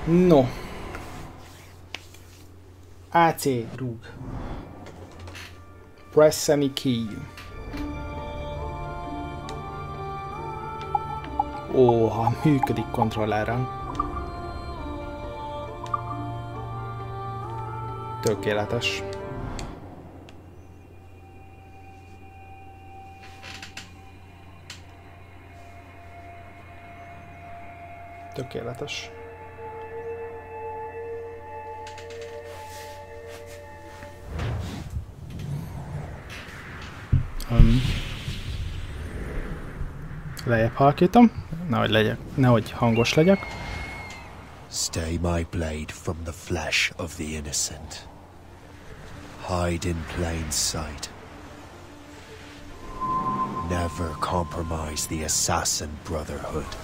No. AC rúg. Press any key. Ó, ha működik kontrollerrel. Tökéletes. Tökéletes. Lejjebb halkítom, nehogy hangos legyek. Stay my blade from the flesh of the innocent. Hide in plain sight. Never compromise the assassin brotherhood.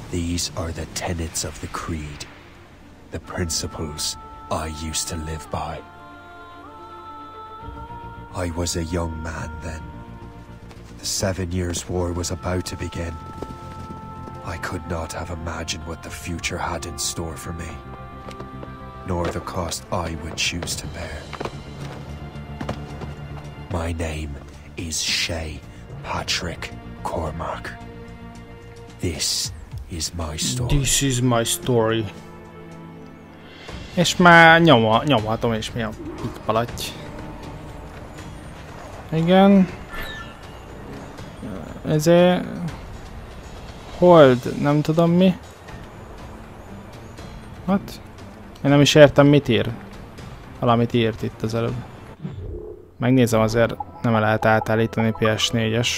These are the tenets of the creed, the principles I used to live by. I was a young man then. The 7 Years' War was about to begin. I could not have imagined what the future had in store for me, nor the cost I would choose to bear. My name is Shay Patrick Cormac. This is my story. This is my story. És már nyomhatom, és mi a pikpalatty. Igen. Ezért... Hold, nem tudom mi. Hát? Én nem is értem, mit ír. Valamit írt itt az előbb. Megnézem, azért nem lehet átállítani PS4-es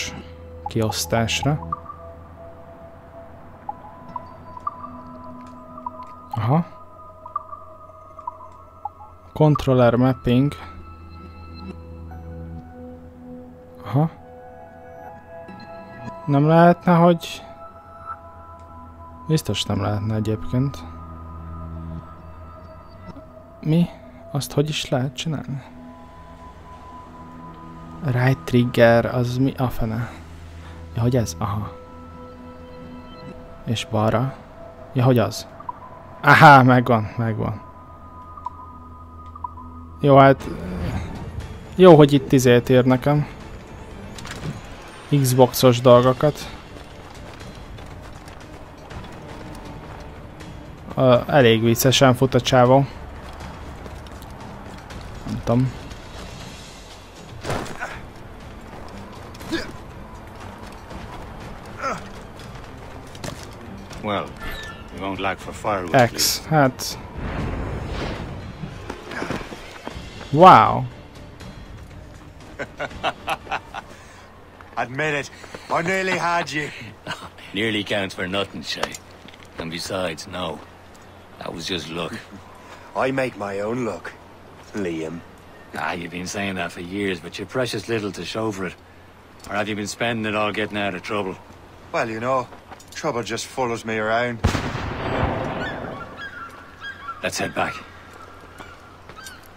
kiosztásra. Aha. Controller mapping. Aha. Nem lehetne, hogy... Biztos nem lehetne egyébként. Mi? Azt hogy is lehet csinálni? Right trigger, az mi a fene? Ja, hogy ez? Aha. És balra? Ja, hogy az? Aha, megvan. Jó, hát... Jó, hogy itt izét ér nekem. Xboxos dolgokat. Elég viccesen fut a csávó. Nem tudom. Well, you won't lack for firewood. X, hát... Wow! Admit it, I nearly had you. Nearly counts for nothing, Shay. And besides, no. That was just luck. I make my own luck, Liam. You've been saying that for years, but you're precious little to show for it. Or have you been spending it all getting out of trouble? Well, you know, trouble just follows me around. Let's head back.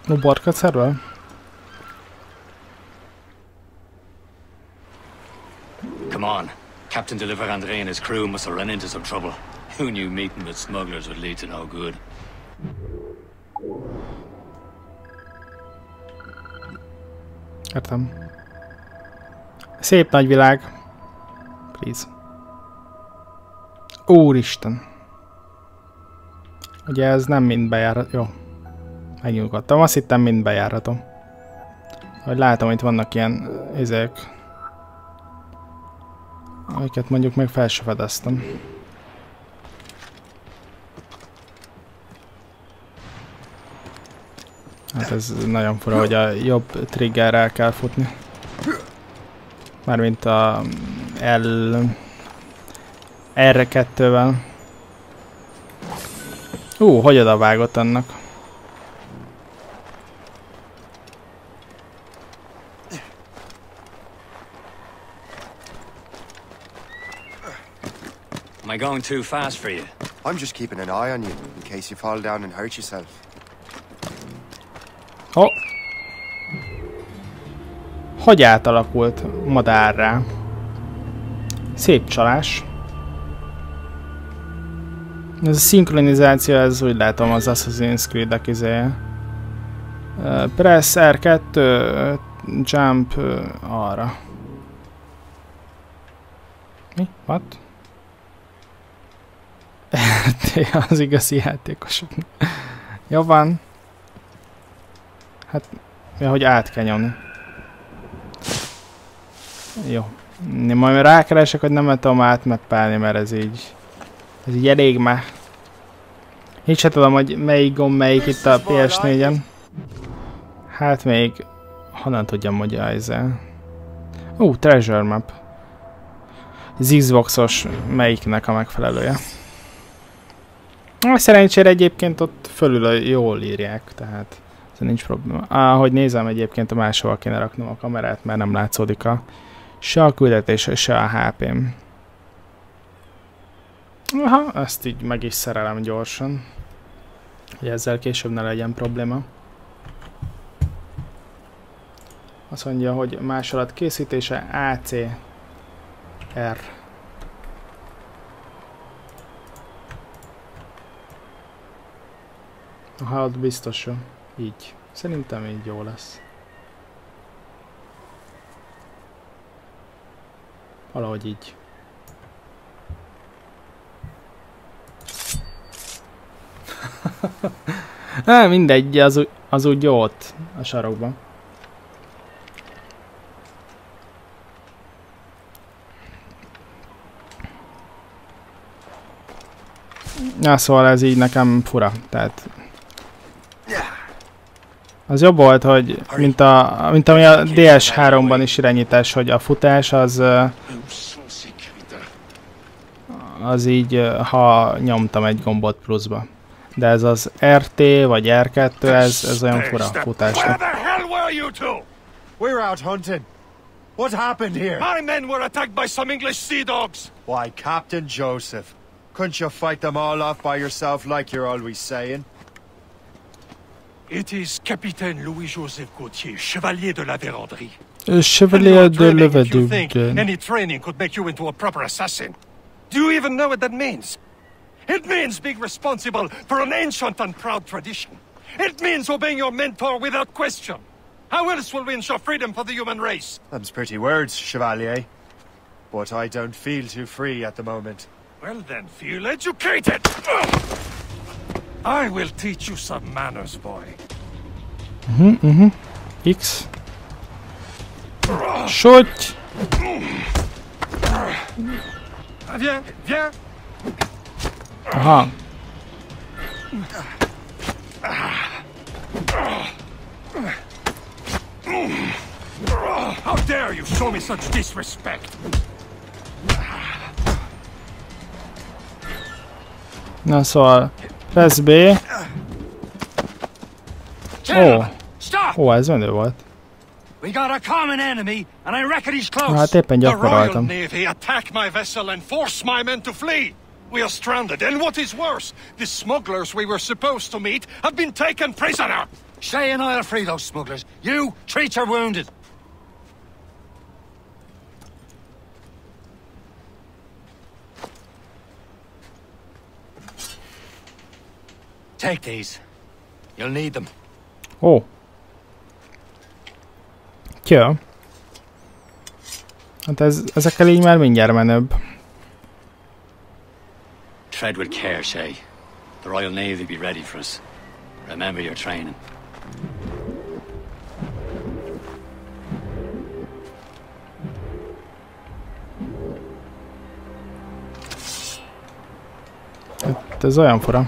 No barkat szervel? Come on. Captain Deliver Andre and his crew must have run into some trouble. Who knew meeting with smugglers would lead to no good? Értem. Szép nagy világ. Please. Úristen. Ugye ez nem mind bejárat. Jó. Megnyugodtam. Azt hittem mind bejáratom. Hogy látom, itt vannak ilyen izék. Amiket mondjuk még fel se fedeztem. Hát ez nagyon fura, hogy a jobb triggerrel kell futni. Mármint a R2-vel. Hogy oda vágott annak? Am I going too fast for you? I'm just keeping an eye on you, in case you fall down and hurt yourself. Hogy átalakult madárrá? Szép csalás. Ez a szinkronizáció, ez úgy látom az Assassin's Creed-ek izéje. Press R2, jump arra. Mi? What? Az igazi játékosok. Jó van. Hát, hogy át kell nyomni. Jó. Majd rákeresek, hogy nem tudom átmeppelni, mert ez így elég már. Így se tudom, hogy melyik gomb melyik itt a PS4-en. Hát még honnan tudjam, hogy ezzel. Treasure map. Az Xbox-os melyiknek a megfelelője. Szerencsére egyébként ott fölül jól írják, tehát ez nincs probléma. Ahogy nézem, egyébként a máshol kéne raknom a kamerát, mert nem látszódik se a küldetés, se a HP-m. Aha, ezt így meg is szerelem gyorsan, hogy ezzel később ne legyen probléma. Azt mondja, hogy másolat készítése ACR. Aha, ott biztos jó. Így. Szerintem így jó lesz. Valahogy így. Mindegy, az úgy jó ott a sarokban. Szóval ez így nekem fura, tehát az jobb volt, hogy mint ami a DS3-ban is irányítás, hogy a futás az így, ha nyomtam egy gombot pluszba. De ez az RT vagy R2, ez olyan fura futásnak. We're out hunting. What happened here? My men were attacked by some English sea dogs. Why, Captain Joseph. Couldn't you fight them all off by yourself like you're always saying? It is Capitaine Louis-Joseph Gauthier, Chevalier de la Vérendrye. Chevalier de la Vérendrye. Any training could make you into a proper assassin. Do you even know what that means? It means being responsible for an ancient and proud tradition. It means obeying your mentor without question. How else will we ensure freedom for the human race? Them's pretty words, Chevalier. But I don't feel too free at the moment. Well then, feel educated! I will teach you some manners, boy. X. Shoot! Viens, viens! Aha. How dare you show me such disrespect? Na szóval, press B. Ó, ez menő volt. We got a common enemy, and I reckon he's close. Hát éppen gyakoroltam. The Royal Navy attack my vessel and force my men to flee. We are stranded, and what is worse, the smugglers we were supposed to meet have been taken prisoner. Shay and I'll free those smugglers. You treat your wounded. Take these. You'll need them. Ó. Jó. Hát ezekkel így már mindjárt menőbb. Tread with care, Shay. The Royal Navy will be ready for us. Remember your training. Hát ez olyan fura.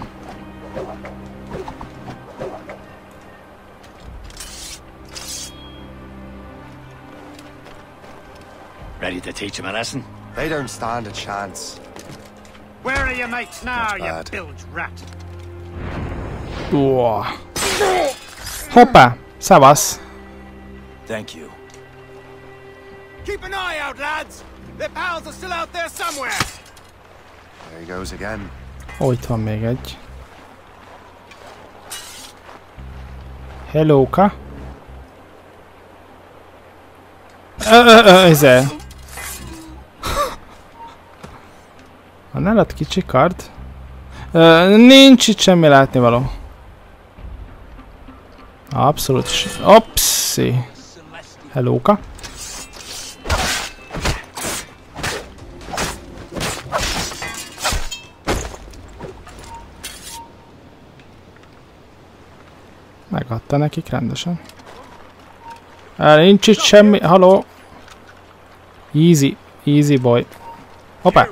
Ready to teach him a lesson? They don't stand a chance. Where are your mates now, you bilge rat? Uah. Hoppá! Szevasz! Thank you. Keep an eye out, lads! Their pals are still out there somewhere! There he goes again. Ó, itt van még egy. Hellóka. Ezzel. Van nálad kicsi kard? Nincs itt semmi látnivaló. Abszolút. Opszi. Hellóka. Megadta nekik rendesen. Nincs itt semmi. Haló. Easy. Easy boy. Hoppá.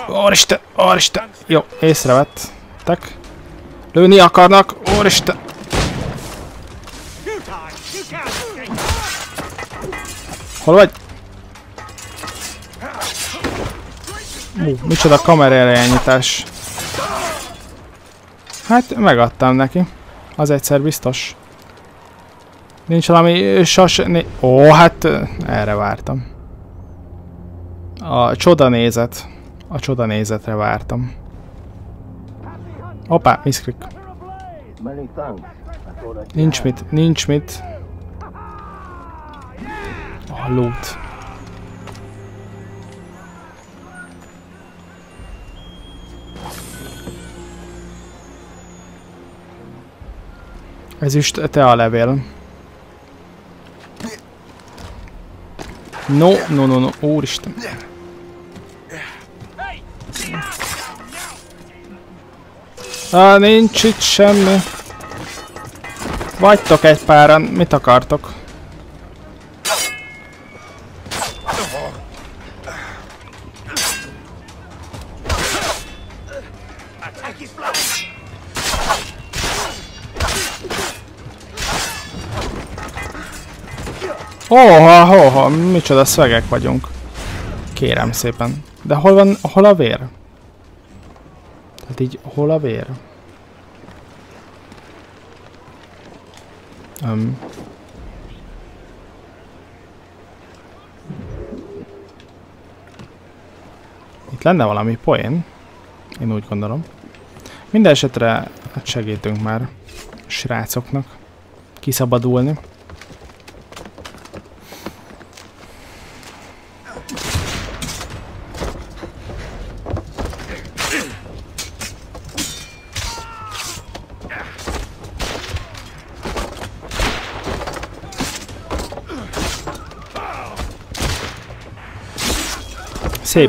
Úristen. Úristen. Jó, észrevettek. Lőni akarnak. Úristen. Hol vagy? Micsoda kamerárányítás. Hát megadtam neki. Az egyszer biztos. Nincs valami Ó, hát erre vártam. A csodanézet. A csodanézetre vártam. Hoppá, miszklik. Nincs mit, nincs mit. A loot. Ezüst te a levél. No, no, no, no, úristen. Nincs itt semmi. Vagytok egy páran, mit akartok? Óha, micsoda szvegek vagyunk. Kérem szépen. De hol a vér? Tehát így, hol a vér? Itt lenne valami poén. Én úgy gondolom. Minden esetre segítünk már a srácoknak kiszabadulni.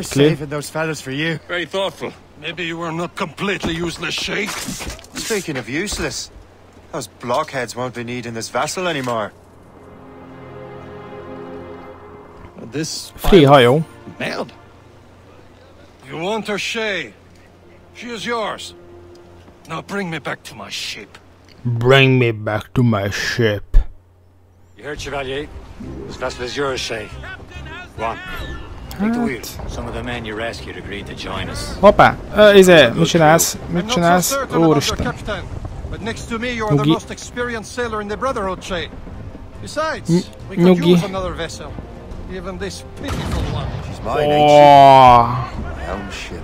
Saving those fellas for you. Very thoughtful. Maybe you were not completely useless, Shay. Speaking of useless, those blockheads won't be needing this vessel anymore. This free hajó. Nailed. You want her, Shay? She is yours. Now bring me back to my ship. Bring me back to my ship. You heard, Chevalier? This vessel is yours, Shay. Go on. Take the wheel. Some of the men you rescued agreed to join us. Hoppá! Mit csinálsz? Mit csinálsz? Úristen. But next to me you are the most experienced sailor in the Brotherhood, Shay. Besides, we could use another vessel. Even this pitiful one. She's mine, ain't she? My own ship.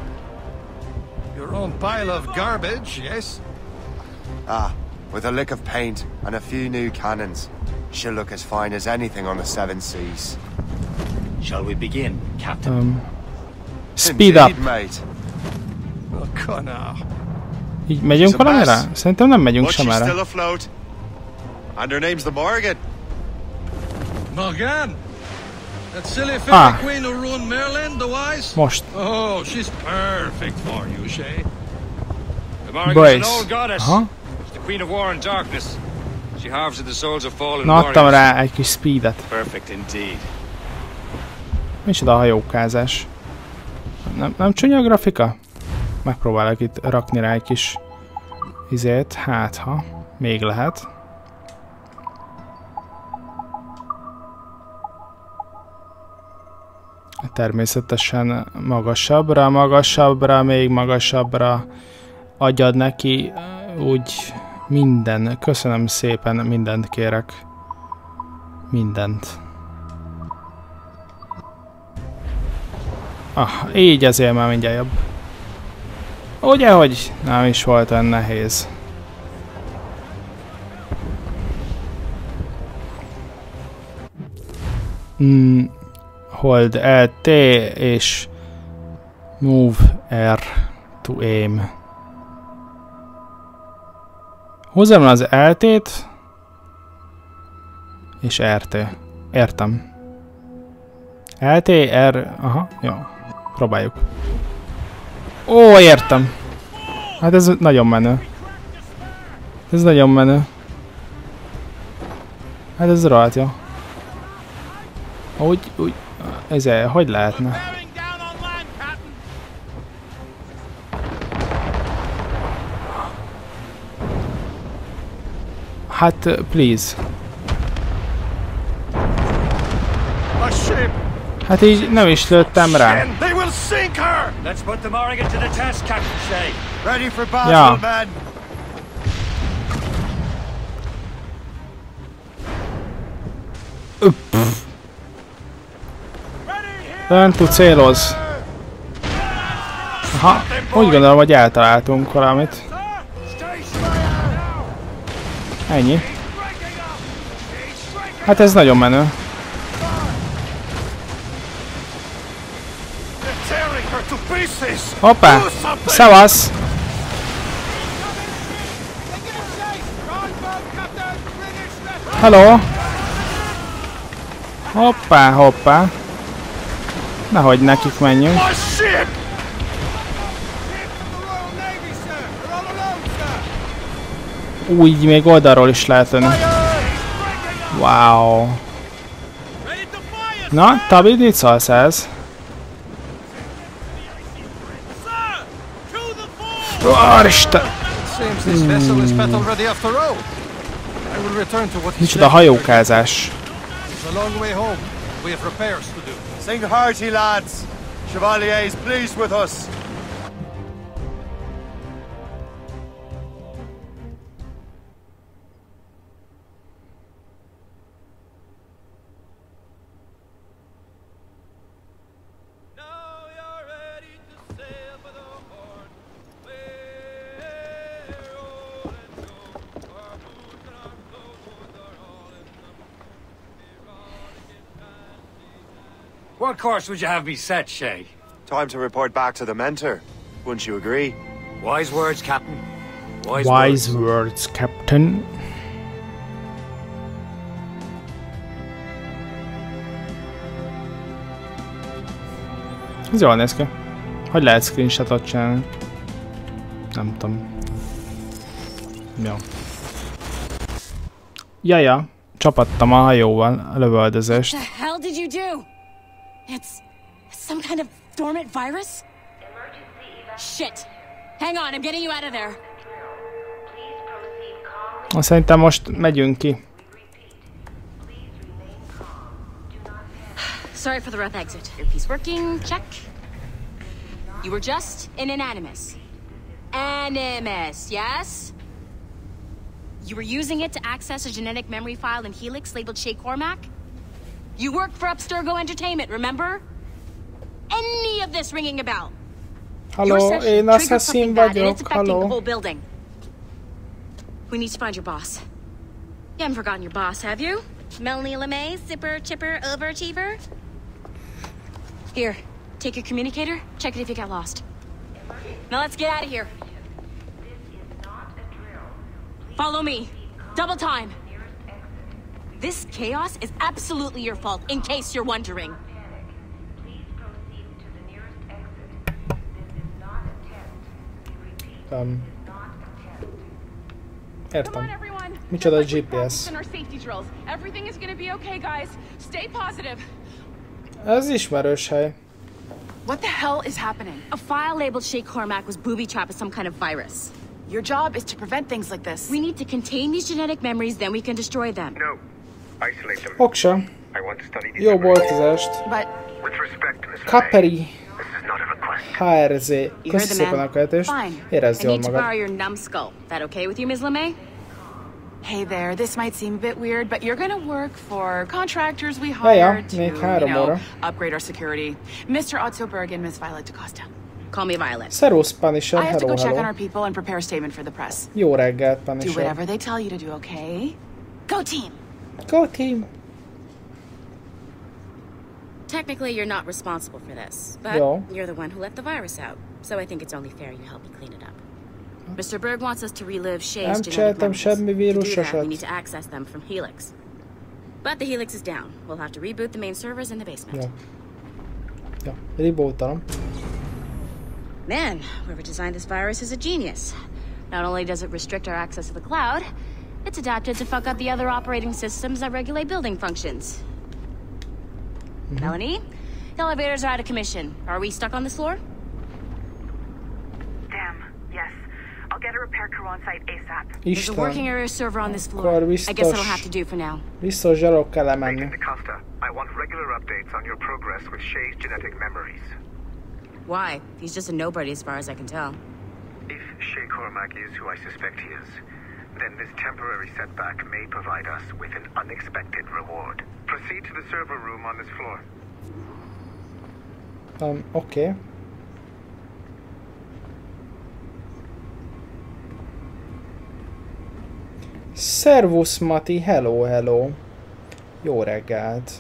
Your own pile of garbage, yes? With a lick of paint and a few new cannons, she'll look as fine as anything on the seven seas. Shall we begin, Captain? Speed up. Mate. Így megyünk valamire? Szerintem nem megyünk sem erre. Still afloat. And her name's the Morgan. Morgan? That silly fairy queen who ruined Maryland, the wise? Most. Oh, she's perfect for you, Shay. The Morgan's an old goddess. She's the queen of war and darkness. She harvests the souls of fallen warriors. Adtam rá egy kis speedet. Perfect indeed. Micsoda hajókázás. Nem csúnya a grafika? Megpróbálok itt rakni rá egy kis izét, hát ha még lehet. Természetesen magasabbra, még magasabbra adjad neki, úgy minden. Köszönöm szépen, mindent kérek. Mindent. Így azért már mindjárt jobb. Ugye, hogy nem is volt olyan nehéz. Hold LT és Move R to aim. Húzzam az LT-t és RT. Értem. LT, R... Aha, jó. Próbáljuk. Ó, értem. Hát ez nagyon menő. Ez nagyon menő. Hát ez rohadt jó. Úgy... Ez hogy lehetne? Hát, please. Hát így nem is lőttem rá. Ja. Learn to céloz. Aha, úgy gondolom, hogy eltaláltunk valamit. Ennyi. Hát ez nagyon menő. Hoppá! Szevasz! Hello! Hoppá, hoppá! Nehogy nekik menjünk. Úgy még oldalról is lehet lőni. Wow! Na, Tabi, mit szólsz ez? Micsoda hajókázás. Sing hearty, lads. Chevalier is pleased with us. What course would you have me set, Shay? Time to report back to the mentor. Wouldn't you agree? Wise words, Captain. Wise words, Captain. Ez jól néz ki. Hogy lehet screenshotot csinálni? Nem tudom. Jó. Jaja, csapattam a hajóval a lövöldözést. What the hell did you do? It's some kind of dormant virus? Shit! Hang on, I'm getting you out of there. Szerintem most megyünk ki. Sorry for the rough exit. Earpiece working, check. You were just an animus. Animus, yes? You were using it to access a genetic memory file in Helix labeled Shay Cormac? You worked for Abstergo Entertainment, remember? Any of this ringing a bell? Hello, én assassin vagyok. Hello. The whole building. We need to find your boss. You haven't forgotten your boss, have you? Melanie LeMay, zipper, chipper, overachiever? Here, take your communicator, check it if you got lost. Now let's get out of here. Follow me. Double time. This chaos is absolutely your fault, in case you're wondering. Értem. Micsoda GPS. Ez ismerős hely. What the hell is happening? A file labeled Shay Cormac was booby-trapped with some kind of virus. Your job is to prevent things like this. We need to contain these genetic memories, then we can destroy them. No. Isolate them. Oksa. I want to study these Jó boltozást. But with respect to Miss Kaperi. This is not a request. HRZ. Köszi szépen a követést. Érezd jól I need to magad. borrow your numbskull. That okay with you, Ms. LeMay? hey there, this might seem a bit weird, but you're gonna work for contractors we hired to, upgrade our security. Mr. Otto Berg and Miss Violet DaCosta. Call me Violet. Szervusz, Punisher. I have to go check on Hello. our people and prepare a statement for the press. Jó reggelt, Do Punisher. whatever they tell you to do, okay? Go team! Go team! Technically, you're not responsible for this, but you're the one who let the virus out. So I think it's only fair you help me clean it up. Mr. Berg wants us to relive Shay's Nem genetic csináltam memories. semmi To do that, we vírusosat. need to access them from Helix. But the Helix is down. We'll have to reboot the main servers in the basement. Ja, rebootalom. Man, whoever designed this virus is a genius. Not only does it restrict our access to the cloud, it's adapted to fuck up the other operating systems that regulate building functions. Melanie, the elevators are out of commission. Are we stuck on this floor? Damn, yes. I'll get a repair crew on site ASAP. There's a working area server on this floor. Akkor I guess that'll have to do for now. Biztos zsarok kell lemenni. Agent DaCosta, I want regular updates on your progress with Shay's genetic memories. Why? He's just a nobody as far as I can tell. If Shay Cormac is who I suspect he is, then this temporary setback may provide us with an unexpected reward. Proceed to the server room on this floor. Okay. Szervusz Mati, hello, hello. Jó reggelt.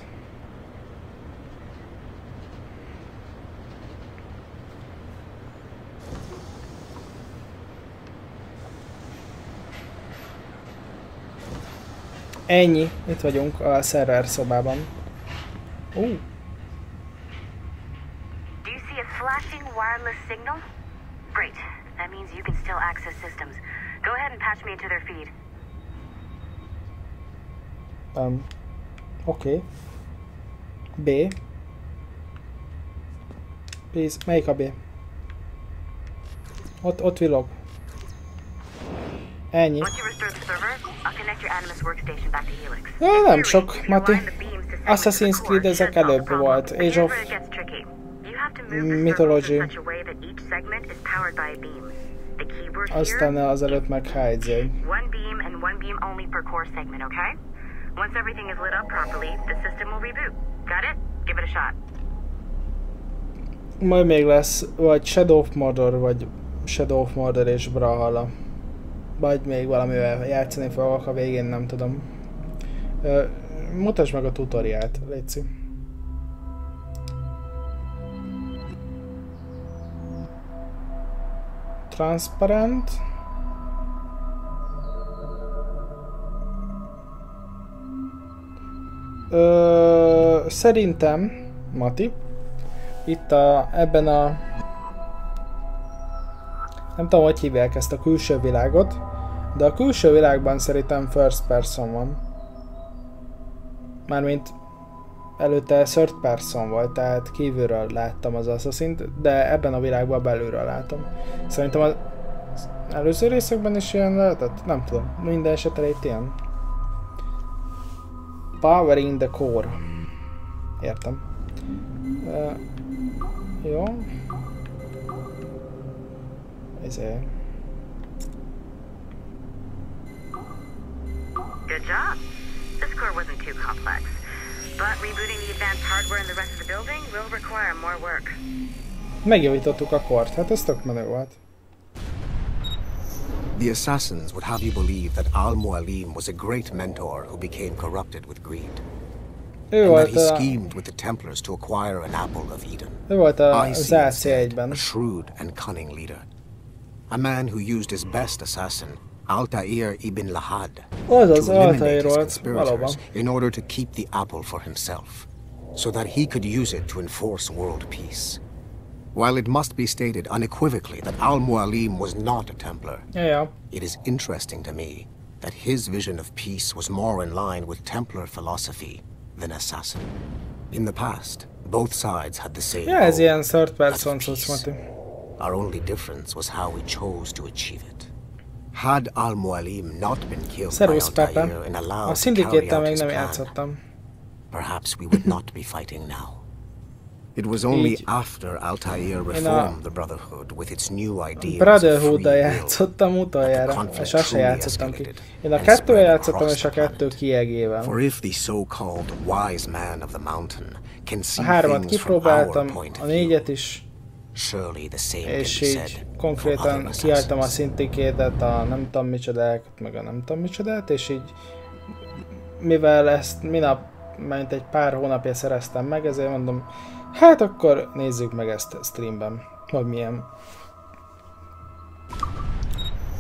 Ennyi, itt vagyunk a szerver szobában. Do you see a flashing wireless signal? Great. That means you can still access systems. Go ahead and patch me into their feed. Okay. B. Please, melyik a B? Ott villog. Ennyi. Nem sok, Mati. Assassin's Creed ezek előbb volt. Age of Mythology. Aztán azelőtt meg Heidzeg. Once everything is lit up properly, the system will reboot. Got it? Give it a shot. Majd még lesz, vagy Shadow of Mordor, vagy Shadow of Mordor és Brawlhalla. Vagy még valamivel játszani fogok a végén, nem tudom. Mutasd meg a tutoriált, létszik. Transparent. Szerintem, Mati, itt ebben a... Nem tudom, hogy hívják ezt a külső világot, de a külső világban szerintem first person van. Mármint előtte third person volt, tehát kívülről láttam az Assassint, de ebben a világban belülről látom. Szerintem az előző részekben is ilyen lehetett? Nem tudom. Minden esetre itt ilyen. Powering the core. Értem. Jó. Ezért. Good job. This core wasn't too complex, but rebooting the advanced hardware in the rest of the building will require more work. Megjavítottuk a kort, hát ez tök menő volt. The assassins would have you believe that Al-Mualim was a great mentor who became corrupted with greed. And that he schemed with the Templars to acquire an apple of Eden. I see instead a shrewd and cunning leader. A man who used his best assassin, Altair ibn Lahad, to eliminate his conspirators in order to keep the apple for himself, so that he could use it to enforce world peace. While it must be stated unequivocally that Al-Mualim was not a Templar, it is interesting to me that his vision of peace was more in line with Templar philosophy than assassin. In the past, both sides had the same goal, that of peace. Our only difference was how we chose to achieve it. Had Al-Mualim not been killed by Altair and allowed to carry out his plan, perhaps we would not be fighting now. It was only after Altair reformed the Brotherhood with its new ideas of free will that the conflict truly escalated. Én a kettővel játszottam, és a kettő kiegével. For if the so-called wise man of the mountain can see a hármat things kipróbáltam, from our point a of view, négyet is, surely the same can és be így said konkrétan kiálltam a szintikétet, a nem tudom micsodákat, meg a nem tudom micsodát, és így mivel ezt minap, mint egy pár hónapja szereztem meg, ezért mondom, hát akkor nézzük meg ezt streamben, hogy milyen.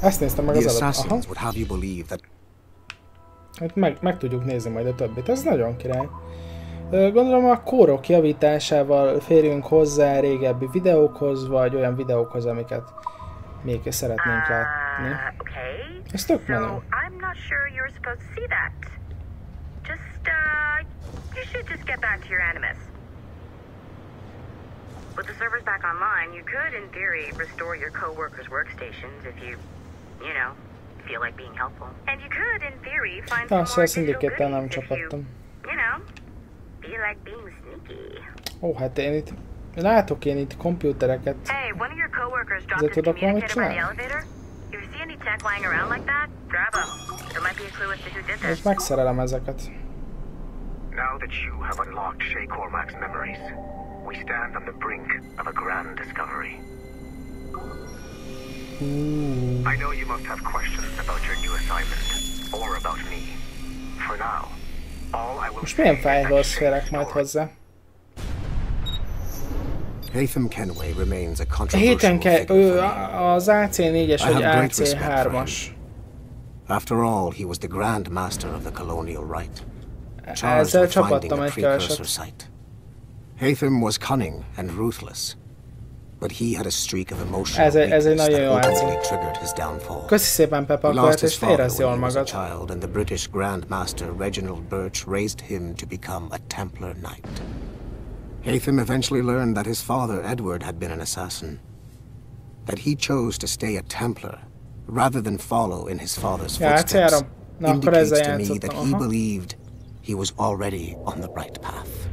Ezt néztem meg az előtt. Hát meg tudjuk nézni majd a többit, ez nagyon király. Gondolom a kórok javításával férjünk hozzá régebbi videókhoz, vagy olyan videókhoz, amiket még szeretnénk látni. Ez tök menő. With the servers back online, you could, in theory, restore your co-workers' workstations if you feel like being helpful. And you could, in theory, find some more digital goodies if you know, feel like being sneaky. Ó, hát látok én itt komputereket. Hey, one of your co-workers dropped his communicator by the elevator. If you see any tech lying around like that, grab them. There might be a clue as to who did this. És megszerelem ezeket. Now that you have unlocked Shay Cormac's memories, we stand on the brink of a grand discovery. I know you must have questions about your new assignment, or about me. For now, all I will most milyen fájlhoz férek majd hozzá? Haytham Kenway remains a controversial az AC4-es vagy AC3-as. After all, he was the Grand Master of the colonial right. Ezzel csapattam egy keveset. Haytham was cunning and ruthless, but he had a streak of emotional weakness that ultimately triggered his downfall. Köszi szépen, Pepa, he lost his father érezd jól when he was a magad. child, and the British Grand Master Reginald Birch raised him to become a Templar Knight. Haytham eventually learned that his father Edward had been an assassin, that he chose to stay a Templar rather than follow in his father's footsteps. Indicates to me that he believed he was already on the right path.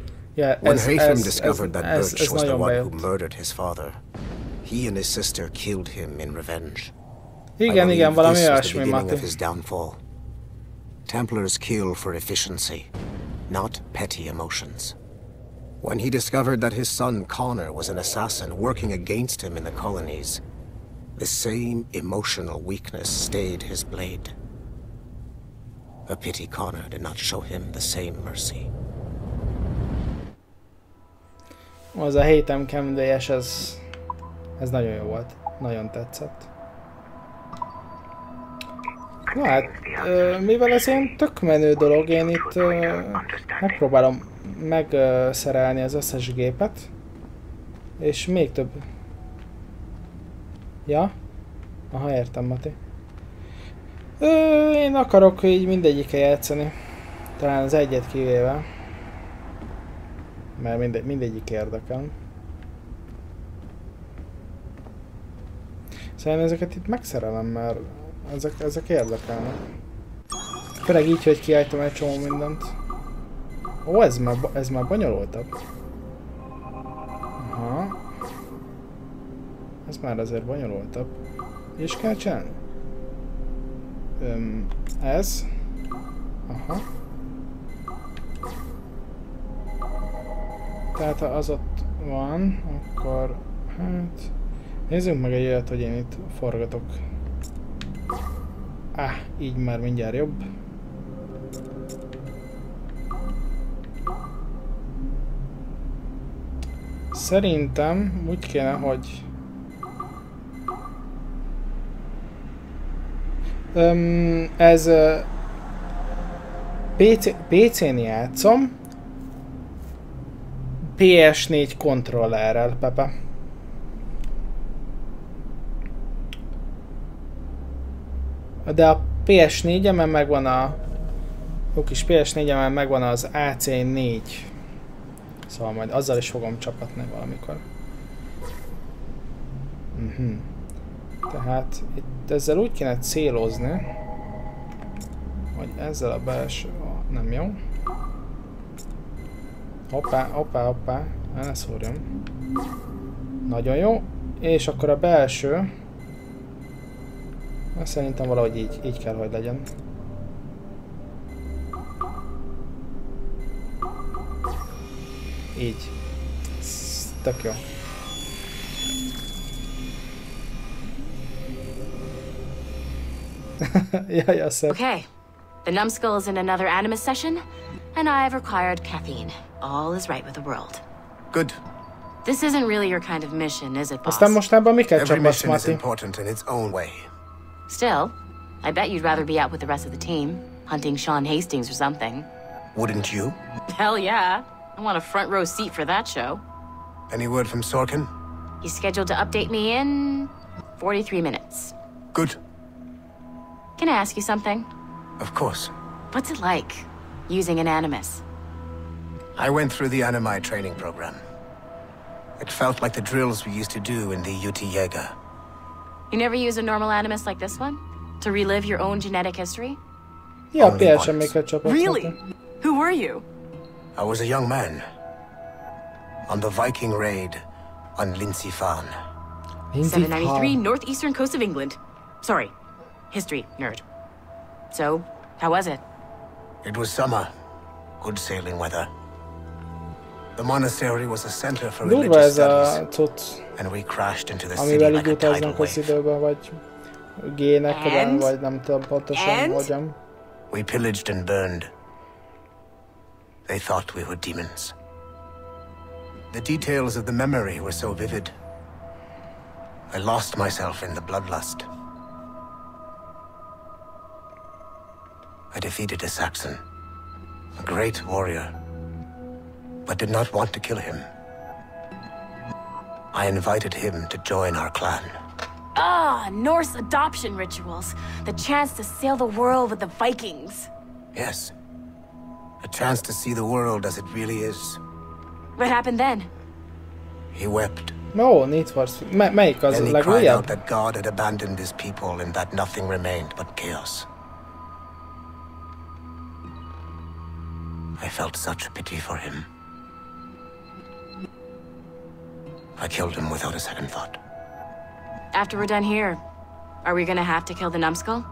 When Haytham discovered that Birch was the one who murdered his father, he and his sister killed him in revenge. Igen, valami this was the olyasmi, beginning of his downfall. Templars kill for efficiency, not petty emotions. When he discovered that his son Connor was an assassin working against him in the colonies, the same emotional weakness stayed his blade. A pity Connor did not show him the same mercy. Az a Haytham Kenway-es, ez nagyon jó volt. Nagyon tetszett. Na hát, mivel ez ilyen tök menő dolog, én itt megpróbálom megszerelni az összes gépet. És még több. Ja? Aha, értem, Mati. Én akarok így mindegyikkel játszani. Talán az egyet kivéve. Mert mindegyik érdekel. Szóval ezeket itt megszerelem, mert ezek érdekelnek. Főleg így, hogy kiállítom egy csomó mindent. Ó, ez már bonyolultabb. Aha. Ez már azért bonyolultabb. És kell csinálni? Ez. Aha. Tehát ha az ott van, akkor hát... Nézzünk meg egy olyat, hogy én itt forgatok. Így már mindjárt jobb. Szerintem úgy kéne, hogy... ez... PC-n játszom. PS4 kontrollerrel, Pepe. De a PS4-emen megvan a... Jó kis PS4-emen megvan az AC4. Szóval majd azzal is fogom csapatni valamikor. Tehát itt ezzel úgy kéne célozni, hogy ezzel a belső... nem jó. Hoppá, ne szórjam. Nagyon jó. És akkor a belső... Szerintem valahogy így kell, hogy legyen. Így. Tök jó. Yeah, sir. Okay. The numbskull is in another Animus session, and I've required caffeine. All is right with the world. Good. This isn't really your kind of mission, is it, boss? Aztán mostában mi kell Every csapasz, mission is Mati? important in its own way. Still, I bet you'd rather be out with the rest of the team, hunting Sean Hastings or something. Wouldn't you? Hell yeah. I want a front row seat for that show. Any word from Sorkin? He's scheduled to update me in 43 minutes. Good. Can I ask you something? Of course. What's it like, using an animus? I went through the animi training program. It felt like the drills we used to do in the UT Jaeger. You never use a normal animus like this one? To relive your own genetic history? Yeah, really? Who were you? I was a young man. On the Viking raid on Lindsey Farn. 793, northeastern coast of England. Sorry, history nerd. So, how was it? It was summer. Good sailing weather. The monastery was a center for religious studies, and we crashed into the city like a tidal wave. And? We pillaged and burned. They thought we were demons. The details of the memory were so vivid. I lost myself in the bloodlust. I defeated a Saxon, a great warrior, but did not want to kill him. I invited him to join our clan. Ah, Norse adoption rituals. The chance to sail the world with the Vikings. Yes. A chance to see the world as it really is. What happened then? He wept. No, Need for Speed. Melyik az Then he cried out that God had abandoned his people and that nothing remained but chaos. I felt such pity for him. I killed him without a second thought. After we're done here, are we gonna have to kill the numbskull?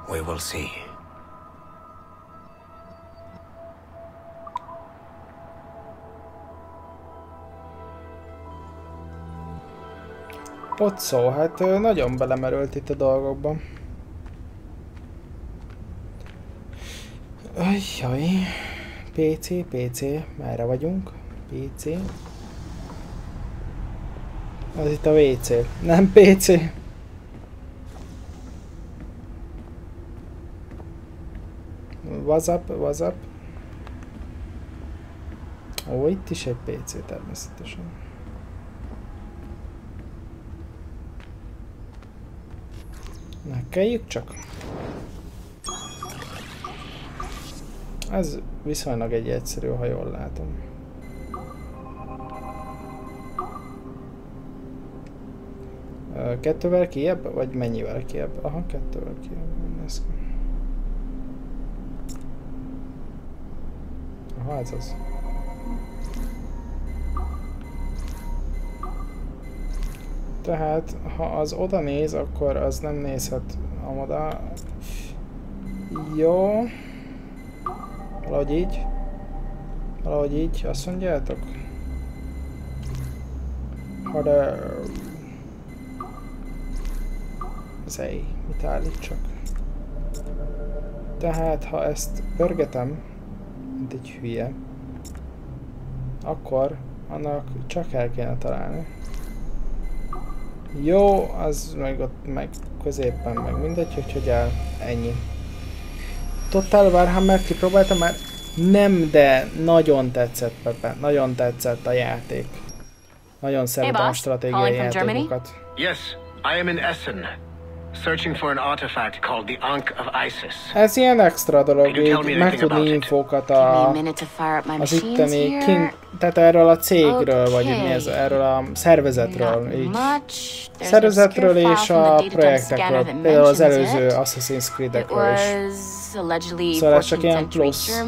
We will see. Ott szó, hát nagyon belemerült itt a dolgokba. Ajjaj. PC, merre vagyunk? PC. Az itt a WC, nem PC. What's up? Ó, itt is egy PC természetesen. Nekkeljük csak. Ez viszonylag egy egyszerű, ha jól látom. Kettővel kijebb? Vagy mennyivel kijebb? Aha, kettővel kijebb. Aha, ez az. Tehát, ha az oda néz, akkor az nem nézhet amoda. Jó. Valahogy így, azt mondjátok? Zej, mit állítsak? Tehát, ha ezt pörgetem, mint egy hülye, akkor annak csak el kéne találni. Jó, az meg ott meg középen, meg mindegy, hogy áll, ennyi. Total Warhammer kipróbáltam már? Nem, de nagyon tetszett, Pepe, nagyon tetszett a játék. Nagyon szeretem a stratégiai játékokat. Yes, I am in Essen, searching for an artifact called the Ankh of Isis. Ez ilyen extra dolog, így megtudni infókat az itteni tehát erről a cégről, vagy mi ez, erről a szervezetről, így. Szervezetről és a projektekről, például az előző Assassin's Creed-ekről is. Szóval ez csak ilyen plusz.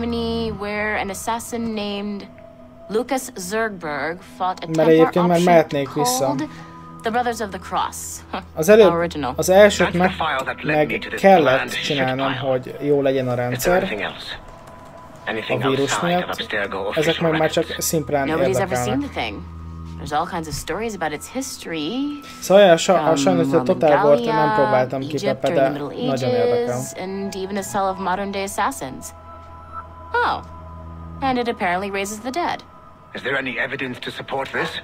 Mert egyébként már mehetnék vissza. Az előbb, az elsőt meg kellett csinálnom, hogy jó legyen a rendszer, a vírus miatt. Ezek meg már csak szimplán érdekelnek. Szóval sajnos a Total War-t nem próbáltam ki, Pepe, de nagyon érdekel. Oh, and it apparently raises the dead. Is there any evidence to support this?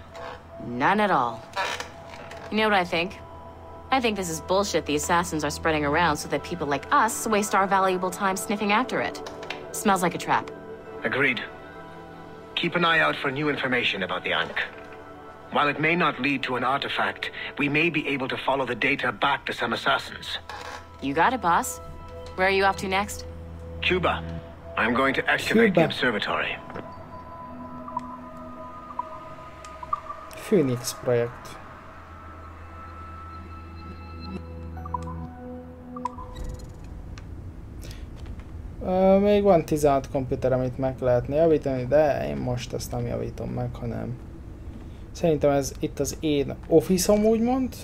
None at all. You know what I think? I think this is bullshit the assassins are spreading around so that people like us waste our valuable time sniffing after it. Smells like a trap. Agreed. Keep an eye out for new information about the Ankh. While it may not lead to an artifact, we may be able to follow the data back to some assassins. You got it, boss. Where are you off to next? Cuba. I'm going to activate the observatory. Phoenix projekt. Még van 16 komputer, amit meg lehetne javítani, de én most ezt nem javítom meg, hanem szerintem ez itt az én office-om, úgymond.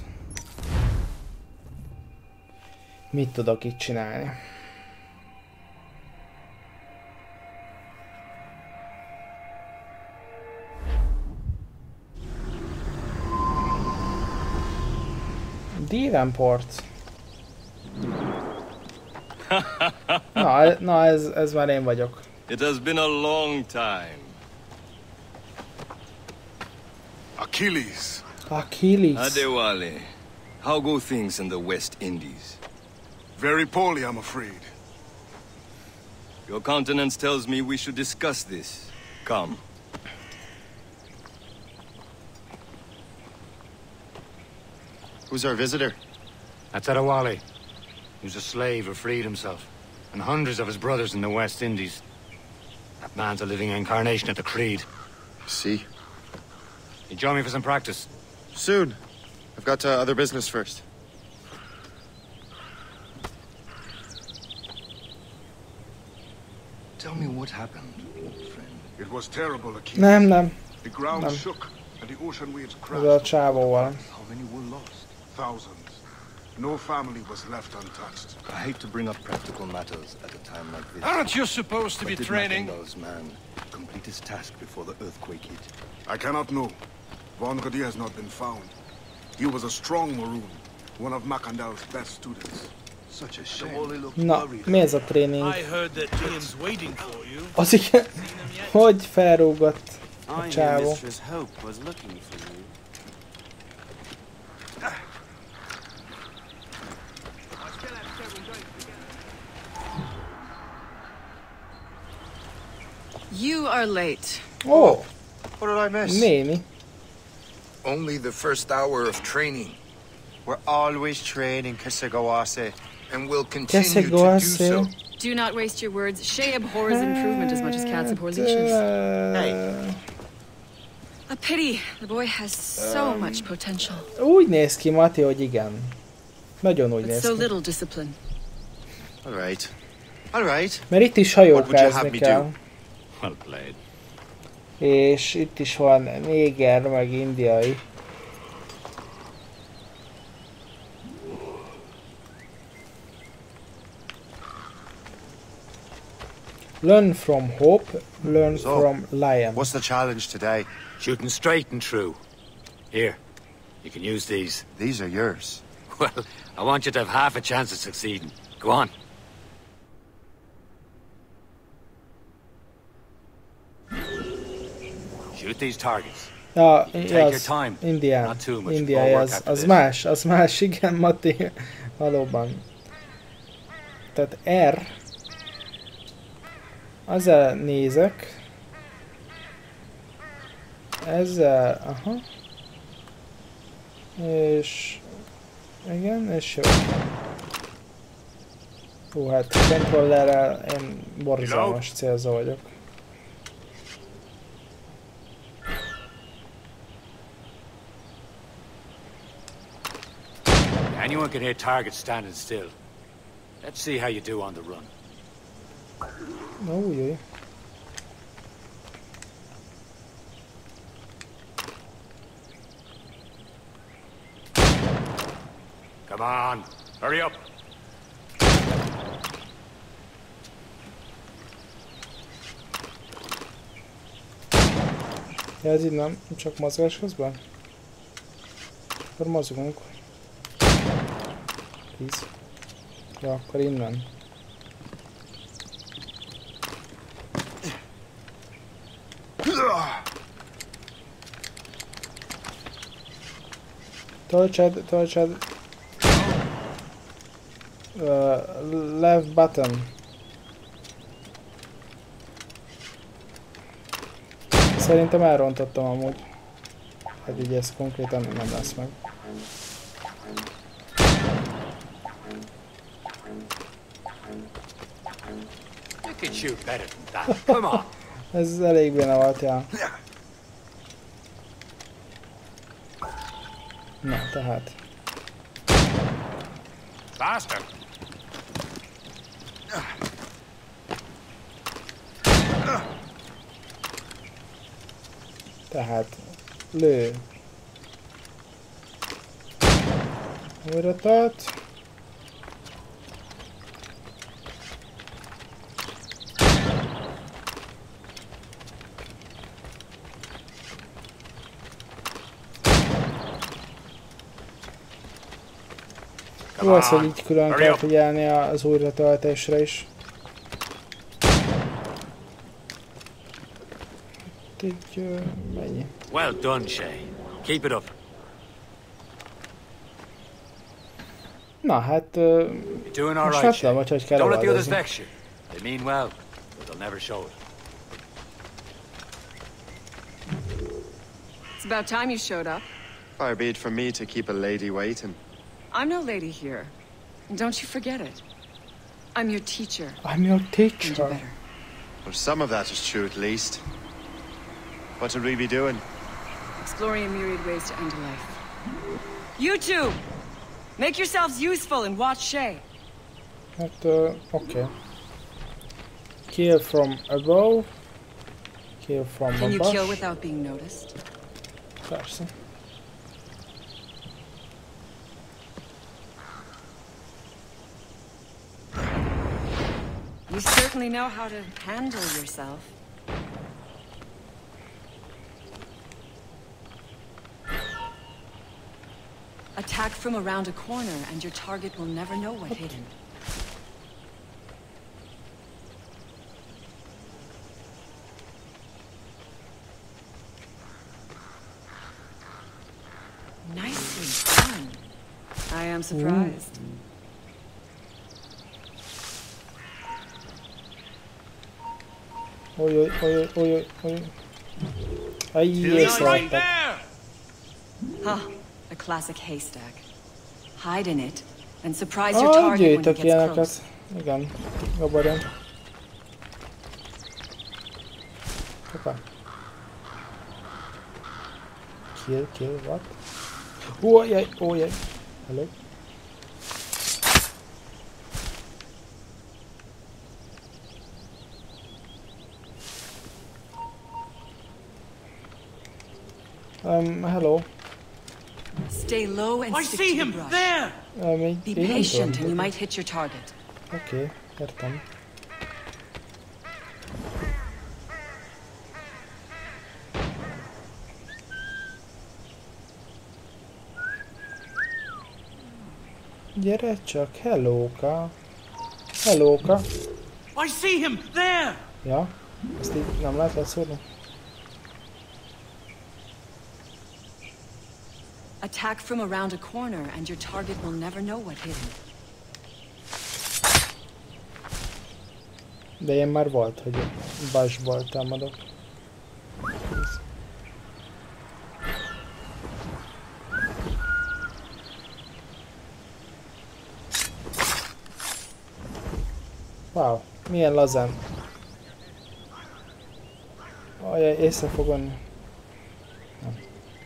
Mit tudok itt csinálni? Davenport. Na, ez már én vagyok. It has been a long time. Achilles. Adewale. How go things in the West Indies? Very poorly, I'm afraid. Your countenance tells me we should discuss this. Come. Who's our visitor? That's Adewale. He was a slave who freed himself, and hundreds of his brothers in the West Indies. That man's a living incarnation of the Creed. See? You join me for some practice? Soon. I've got other business first. Tell me what happened, old friend. It was terrible, Achilles. Nem. The ground shook, and the ocean waves crashed. Ez a csávóval. How many were lost? Thousands. No family was left untouched. I hate to bring up practical matters at a time like this. Aren't you supposed to be Did training? Macandal's man complete his task before the earthquake hit? I cannot know. Von Gaudier has not been found. He was a strong Maroon, one of Macandal's best students. Such a shame. Na, mi ez a tréning? I heard that Ian's waiting for you. Az igen, hogy felrúgott a csávó. You are late. Oh, what did I miss? Néni. Only the first hour of training. We're always training, Kesegawase. And we'll continue to do so. Do not waste your words. Shay abhors improvement as much as cats abhor leashes. Hey. A pity. The boy has so much potential. Úgy néz ki, Mati, hogy igen. Nagyon úgy néz ki. So little discipline. All right. Mert itt is hajókázni kell. Well played. És itt is van néger, meg indiai. Learn from hope, learn from lion. What's the challenge today? Shooting straight and true. Here, you can use these. These are yours. Well, I want you to have half a chance of succeeding. Go on. Shoot these targets. Ja, take your time. Indián. Not too much. Indiai, az más, igen, Mati. Valóban. Tehát R. Ezzel nézek. Ezzel, aha. És... igen, és jó. Hú, hát kontrollerrel én borzalmas célzó vagyok. Anyone can hit targets standing still. Let's see how you do on the run. Oh, yeah. Come on, hurry up. Ja, ez így nem, csak mozgás közben? Akkor mozgunk. Please. Ja, akkor innen. Töltsed. Left button. Szerintem elrontottam amúgy. Hát így ez konkrétan nem lesz meg. Ez elég benne volt, ja. Na, tehát. Faster. Tehát, lő. Újra tart. Jó az, hogy így külön kell figyelni az újratöltésre is. Így mennyi? Well done, Shay. Keep it up. Na hát, most nem tudom, hogy kell eloldozni. They mean well, but they'll never show it. It's about time you showed up. Far be it from me to keep a lady waiting. I'm no lady here. Don't you forget it. I'm your teacher. I'm your teacher. Well, some of that is true at least. What should we be doing? Exploring a myriad ways to end a life. You two! Make yourselves useful and watch Shay. Hát, okay. Kill from above. Kill from above. Can you kill without being noticed? Persze. You certainly know how to handle yourself. Attack from around a corner and your target will never know what hit him. Nicely done. I am surprised. Oj, oj, oj, oj, oj. Aj, észrevettek. Huh, a classic haystack. Hide in it and surprise your target when it gets close. Igen, gabarin. Hoppá. Kill, what? Ojjaj, ojjaj. Hello. Hello. Stay low and stick to the brush. There. Be patient and you might hit your target. Okay, értem. Gyere csak, hellóka. Hellóka. I see him there. Ja, ezt így nem lehet leszúrni. Attack from around a corner and your target will never know what hit him. De ilyen már volt, hogy basból támadok. Wow, milyen lazán. Ajaj, észre fog venni.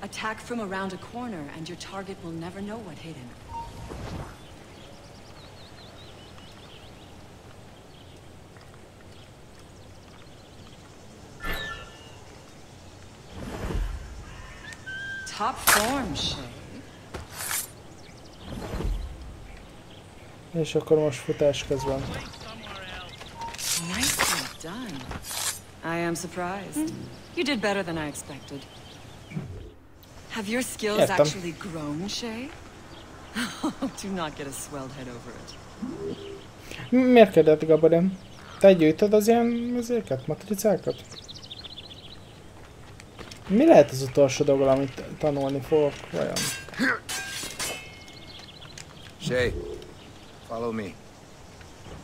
Attack from around a corner and your target will never know what hit him. Top form, Shay. És akkor most futás közben. Nicely done. I am surprised. You did better than I expected. Have your skills actually grown, Shay? Do not get a swelled head over it. Miért kérdett, Gabarin? Te gyűjtöd az ilyen ezeket, matricákat? Mi lehet az utolsó dolog, amit tanulni fogok, vajon? Shay, Follow me.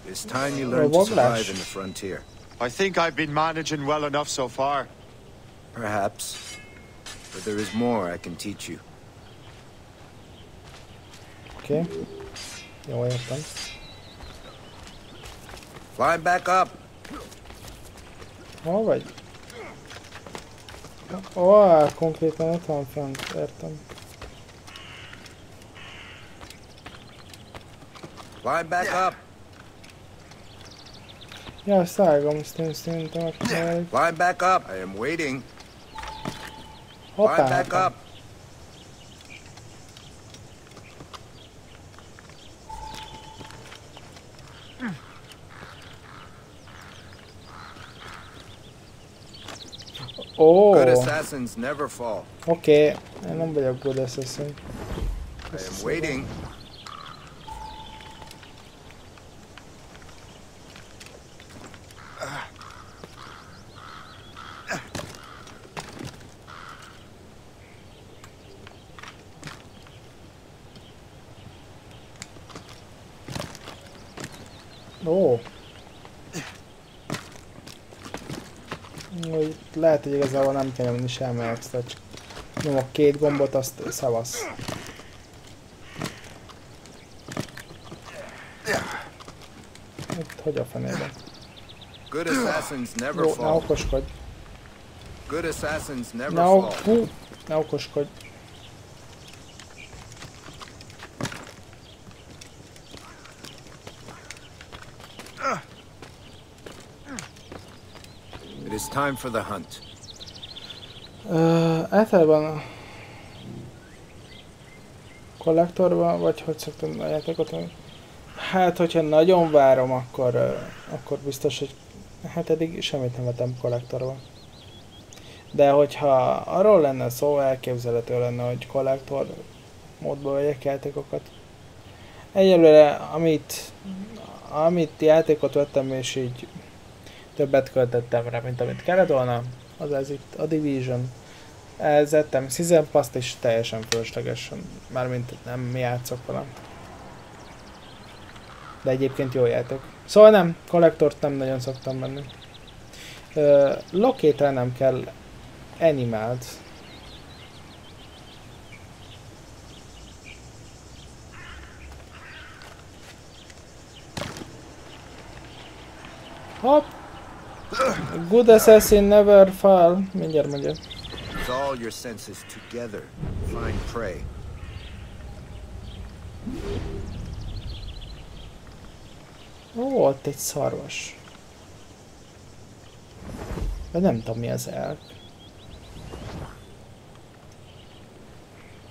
It's time you learn to survive in the frontier. I think I've been managing well enough so far. Perhaps. But there is more I can teach you. Okay. Jó, értem. Climb back up. Hol vagy? Ó, konkrétan ott van fent, értem. Climb back up. Ja, szágom, szerintem megtaláljuk. Climb back up. I am waiting. Hoppá, climb back hoppá. up. Ó. Good assassins never fall. Oké, én nem vagyok good assassin. I am waiting. Ó. Lehet, hogy igazából nem kell nyomni semmi extra, csak nyomok két gombot, azt szavasz. Itt hogy a fenében? Good assassins never Jó, fall. ne okoskodj. Good assassins never fall. Ne okoskodj. It is time for the hunt. Általában kollektorban, vagy hogy szoktam a játékot? Hát, hogyha nagyon várom, akkor biztos, hogy hát eddig semmit nem vettem kollektorban. De hogyha arról lenne szó, elképzelhető lenne, hogy kollektor módból vegyek játékokat. Egyelőre, amit játékot vettem, és így többet költöttem rá, mint amit kellett volna, az ez itt a Division. Elzettem Season Pass-t és teljesen fölöslegesen, mármint nem játszok vele. De egyébként jó játék. Szóval nem, kollektort nem nagyon szoktam menni. Locate-elnem kell Animalt. Hopp! Good assassin never fall. Mindjárt mondja. With all your senses together, find prey. Ó, ott egy szarvas. De nem tudom mi az elk.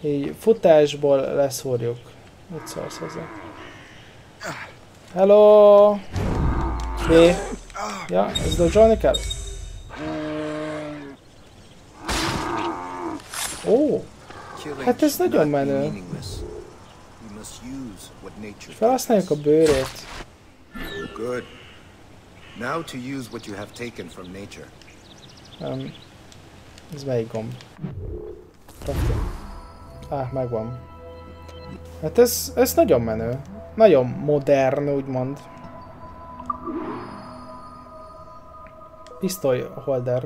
Így futásból leszúrjuk. Mit szólsz hozzá? Hello! Oké. Ja, ez dodge-olni kell? Ó! Hát ez nagyon menő. Felhasználjuk a bőrét. Good. Now to use what you have taken from nature. Ez melyik gomb? Megvan. Hát ez nagyon menő. Nagyon modern, úgymond. Pisztoly holder.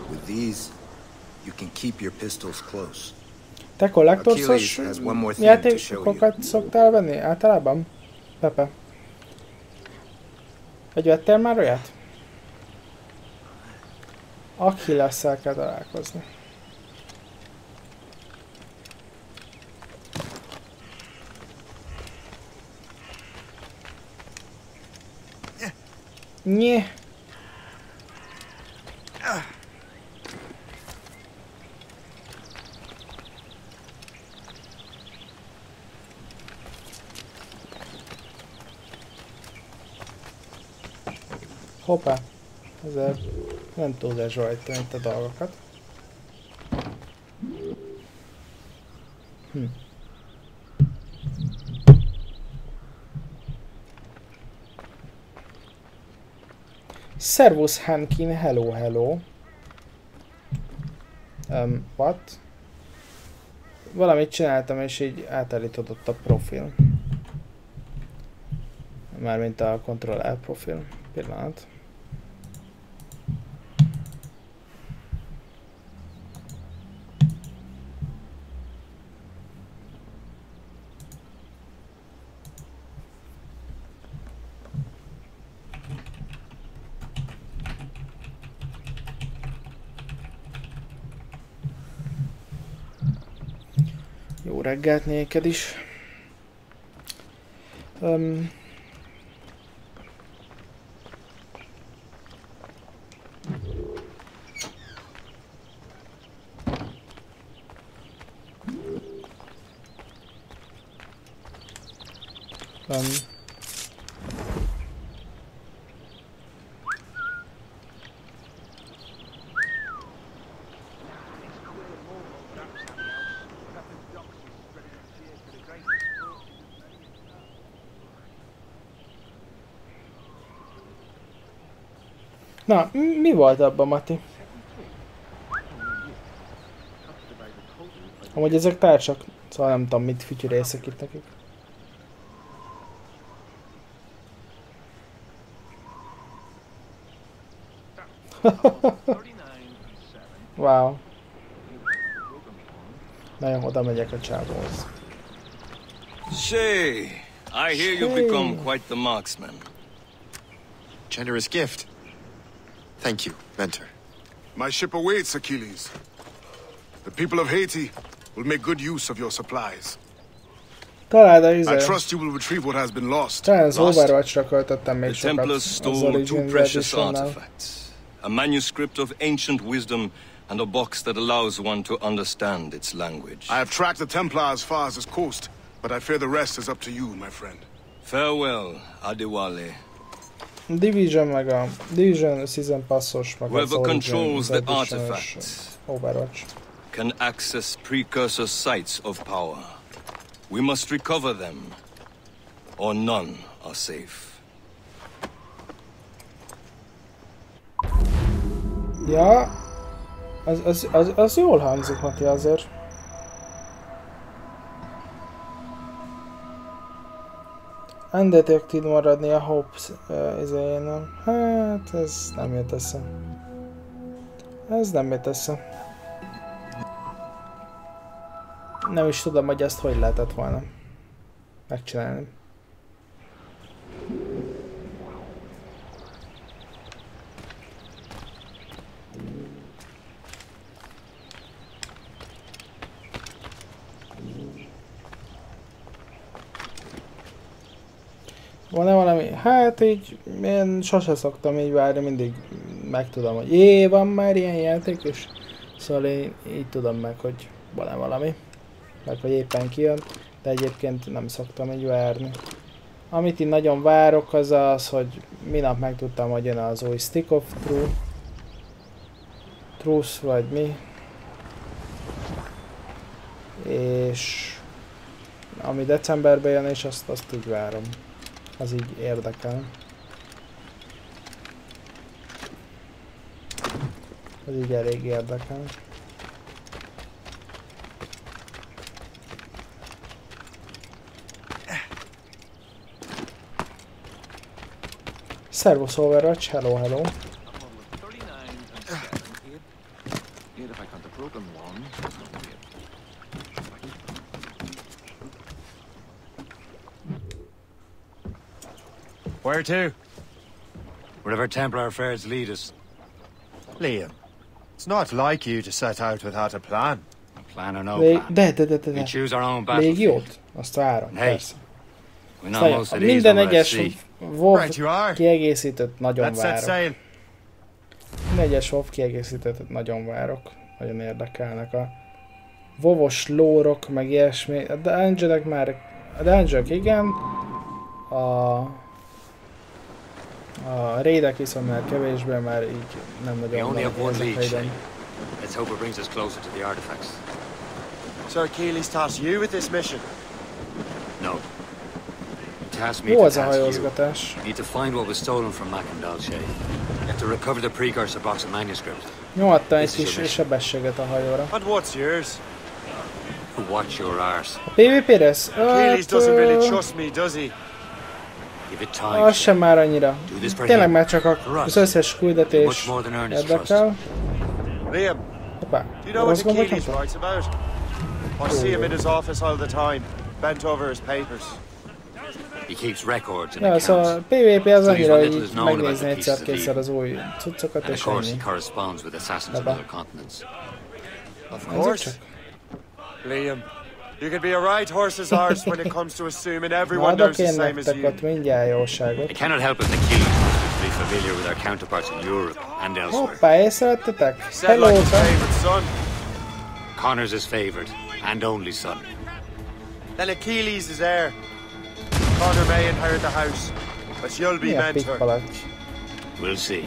With these, you can keep your pistols close. Te kollektorszos játékokat szoktál venni általában? Pepe. Vagy vettél már olyat? Achillesszel kell találkozni. Nye. Hoppá, ezért nem túl lezsajtani itt a dolgokat. Servus Hankin, hello, hello. What? Valamit csináltam és így átállítódott a profil. Mármint a Ctrl-L profil. Pillanat. Jó reggelt néked is. Na, mi volt abban, Mati? Amúgy ezek társak, szóval nem tudom, mit fütyürészek itt nekik. Wow. Nagyon oda megyek a csávóhoz. Shay, I hear you become quite the marksman. Generous gift. Thank you, mentor. My ship awaits, Achilles. The people of Haiti will make good use of your supplies. I trust you will retrieve what has been lost. The Templars stole 2 precious artifacts. A manuscript of ancient wisdom and a box that allows one to understand its language. I have tracked the Templar as far as this coast, but I fear the rest is up to you, my friend. Farewell, Adewale. Division Season Passos meg Whoever controls the artifact can access precursor sites of power. We must recover them, or none are safe. Ja, az jól hangzik, Mati, azért. Undetected maradni a Hopes izéjén. Hát ez nem jött össze. Ez nem jött össze. Nem is tudom, hogy ezt hogy lehetett volna megcsinálni. Van-e valami? Hát így, én sose szoktam így várni, mindig megtudom, hogy jé, van már ilyen játék, és szóval én így tudom meg, hogy van-e valami, meg hogy éppen kijön, de egyébként nem szoktam így várni. Amit én nagyon várok, az az, hogy minap megtudtam, hogy jön az új Stick of Truth, vagy mi. És ami decemberben jön, és azt így várom. Az így érdekel. Az így elég érdekel. Servus Overwatch, hello, hello. Where to? Wherever Templar affairs lead us. Liam, it's not like you to set out without a plan. Plan or no plan. We choose our own battlefield. Légiót? Azt várom, hey, persze. we know most of these minden over at egyes sea. WoW kiegészítőt nagyon Let's set sail. Minden egyes WoW kiegészítőt nagyon várok. Nagyon érdekelnek a WoW-os lore-ok, meg ilyesmi. A dungeon-ek már... A dungeon-ok igen. A raidek viszont már kevésbé, már így nem nagyon vannak érdekeidem. Let's hope it brings us closer to the artifacts. So Achilles tasked you with this mission? No. He tasked me Jó to az a task you. hajózgatás. You need to find what was stolen from Mac and Dalshay. You have to recover the precursor box of manuscript. Nyomadtam egy kis sebességet a hajóra. And what's yours? Watch your arse. A PvP-re ez? Achilles doesn't really trust me, does he? Give it time. Az sem már annyira. Tényleg már csak az összes küldetés érdekel. Liam, Hoppá, do you know what Achilles writes about? I see him in his office all the time, bent over his papers. He keeps records and Ja, accounts. szóval PvP az annyira, hogy megnézni egyszer-kétszer az új cuccokat And és of course he ennyi. corresponds with assassins of other continents. Of course. Liam, you could be a right horse's arse when it comes to assuming everyone knows the same as you. Ott mindjárt jóságot. I cannot help it that Achilles must be familiar with our counterparts in Europe and elsewhere. Hoppá, észrevettetek? Said like his favorite son. Connor's his favorite and only son. Then Achilles is heir. Connor may inherit the house, but you'll be mentor. We'll see.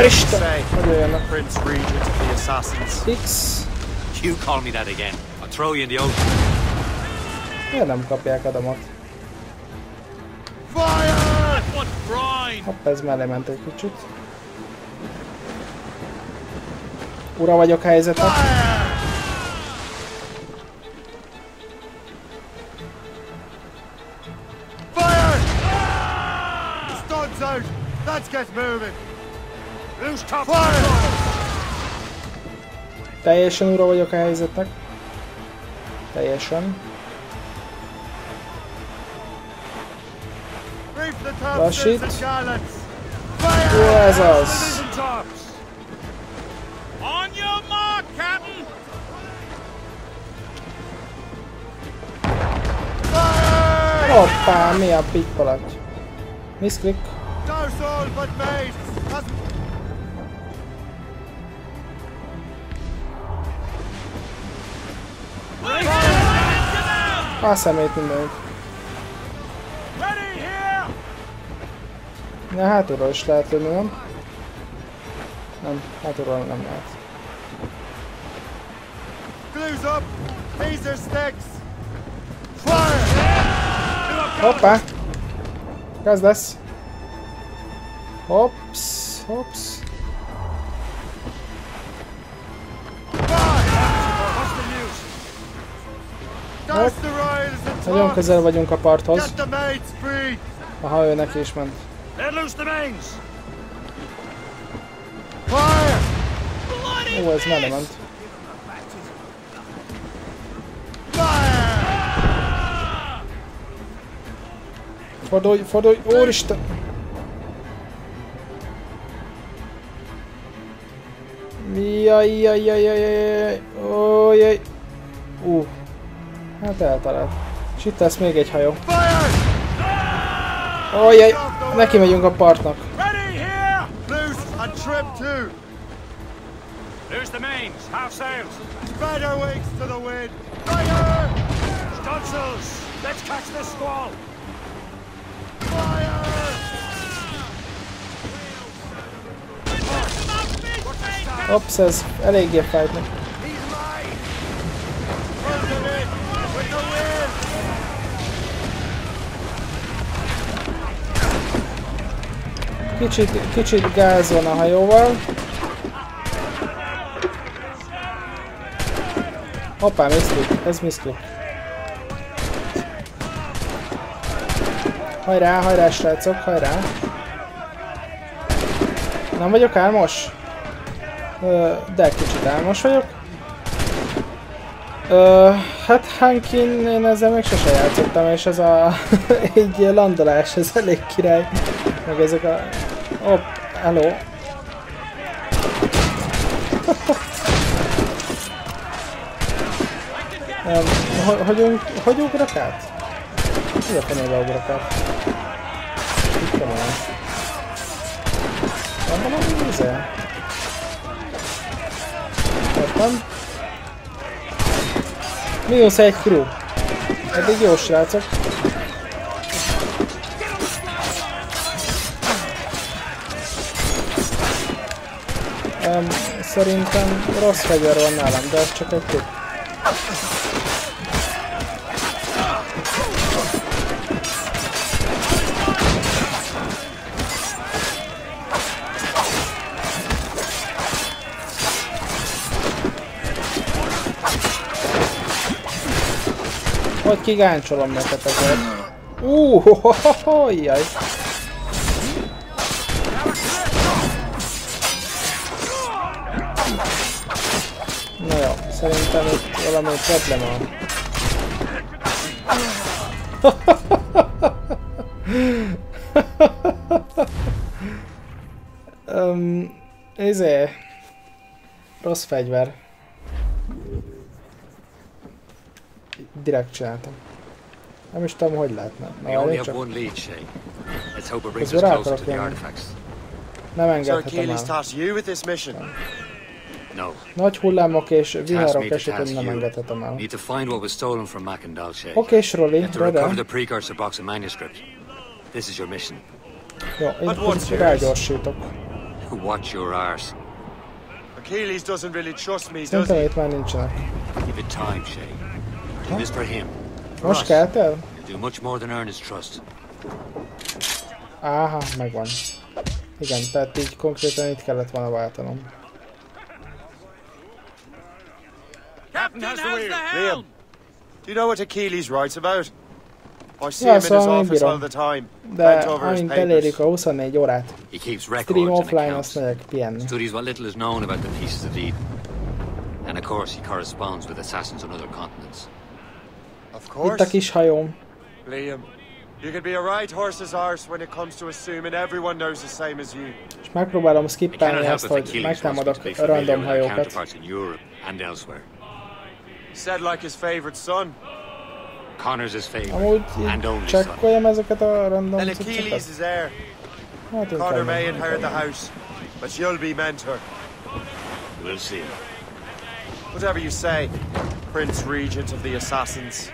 Isten! Hogy jöjjenek? Prince Regent of the Assassins. X. You call me that again. I'll throw you in the ocean. Miért nem kapják Adamot? Fire! Hopp, ez mellé ment egy kicsit. Ura vagyok helyzetet. Fire! Stuns out! Let's get moving! Loose top! Fire! Teljesen ura vagyok a helyzetnek. Teljesen. Lassít. Jó, ez az. Hoppá, mi a pikpalat? Miszklik. A szemét mindenit. Na, hátulról is lehet lőni, nem? Nem, hátulról nem lehet. Hoppá! Gaz lesz! Hopps, hopps. Hopp. Nagyon közel vagyunk a parthoz. Aha, ő neki is ment. Ó, ez mellé ment. Fordulj, fordulj, úristen! Jaj, jaj, jaj, jaj, jaj, jaj. Hát eltalált. És itt lesz még egy hajó. Ojjaj, neki megyünk a partnak. There's the mains, half sails. Spreader wings to the wind. Fire! Stunsails, let's catch the squall. Fire! Ops, ez eléggé fájt neki. Kicsit gáz van a hajóval. Hoppá, miszklik, ez miszklik. Hajrá, hajrá srácok, hajrá. Nem vagyok álmos? De kicsit álmos vagyok. Hát Hankin, én ezzel még sose játszottam, és ez a egy landolás, ez elég király. Meg ezek a... Hopp, hello. Hogy ugrak át? Mi a fenébe ugrak át? Itt van olyan. Van valami víze? Értem. Mínusz egy crew. Eddig jó srácok. Szerintem rossz fegyver van nálam, de ez csak egy tip. Hogy kigáncsolom neked ezért. Jaj. Na jó, szerintem itt valami probléma van. Rossz fegyver. Direkt csináltam. Nem is tudom, hogy lehetne. Na, csak... Közben rá akarok jönni. Nem engedhetem el. Nagy hullámok és viharok esetén nem engedhetem el. Oké, Sroli, de. Jó, én rágyorsítok. Szerintem itt már nincsenek. Most kellett el? Áha, megvan. Igen, tehát így konkrétan itt kellett volna váltanom. Liam, do you know what Achilles writes about? I see him in his office all the time. De amint elérjük a 24 órát, stream offline, azt megyek pihenni. Studies what little is known about the pieces of Eden. And of course he corresponds with assassins on other continents. Of course. Itt a kis hajóm. Liam, you could be a right horse's arse when it comes to assuming everyone knows the same as you. És megpróbálom skippelni azt, hogy megtámadok random hajókat. Said like his favorite son. Connor's his favorite. Amúgy így csekkoljam ezeket a random cuccokat. And Achilles is heir. Connor may inherit the house, but you'll be mentor. We'll see. Whatever you say, Prince Regent of the Assassins.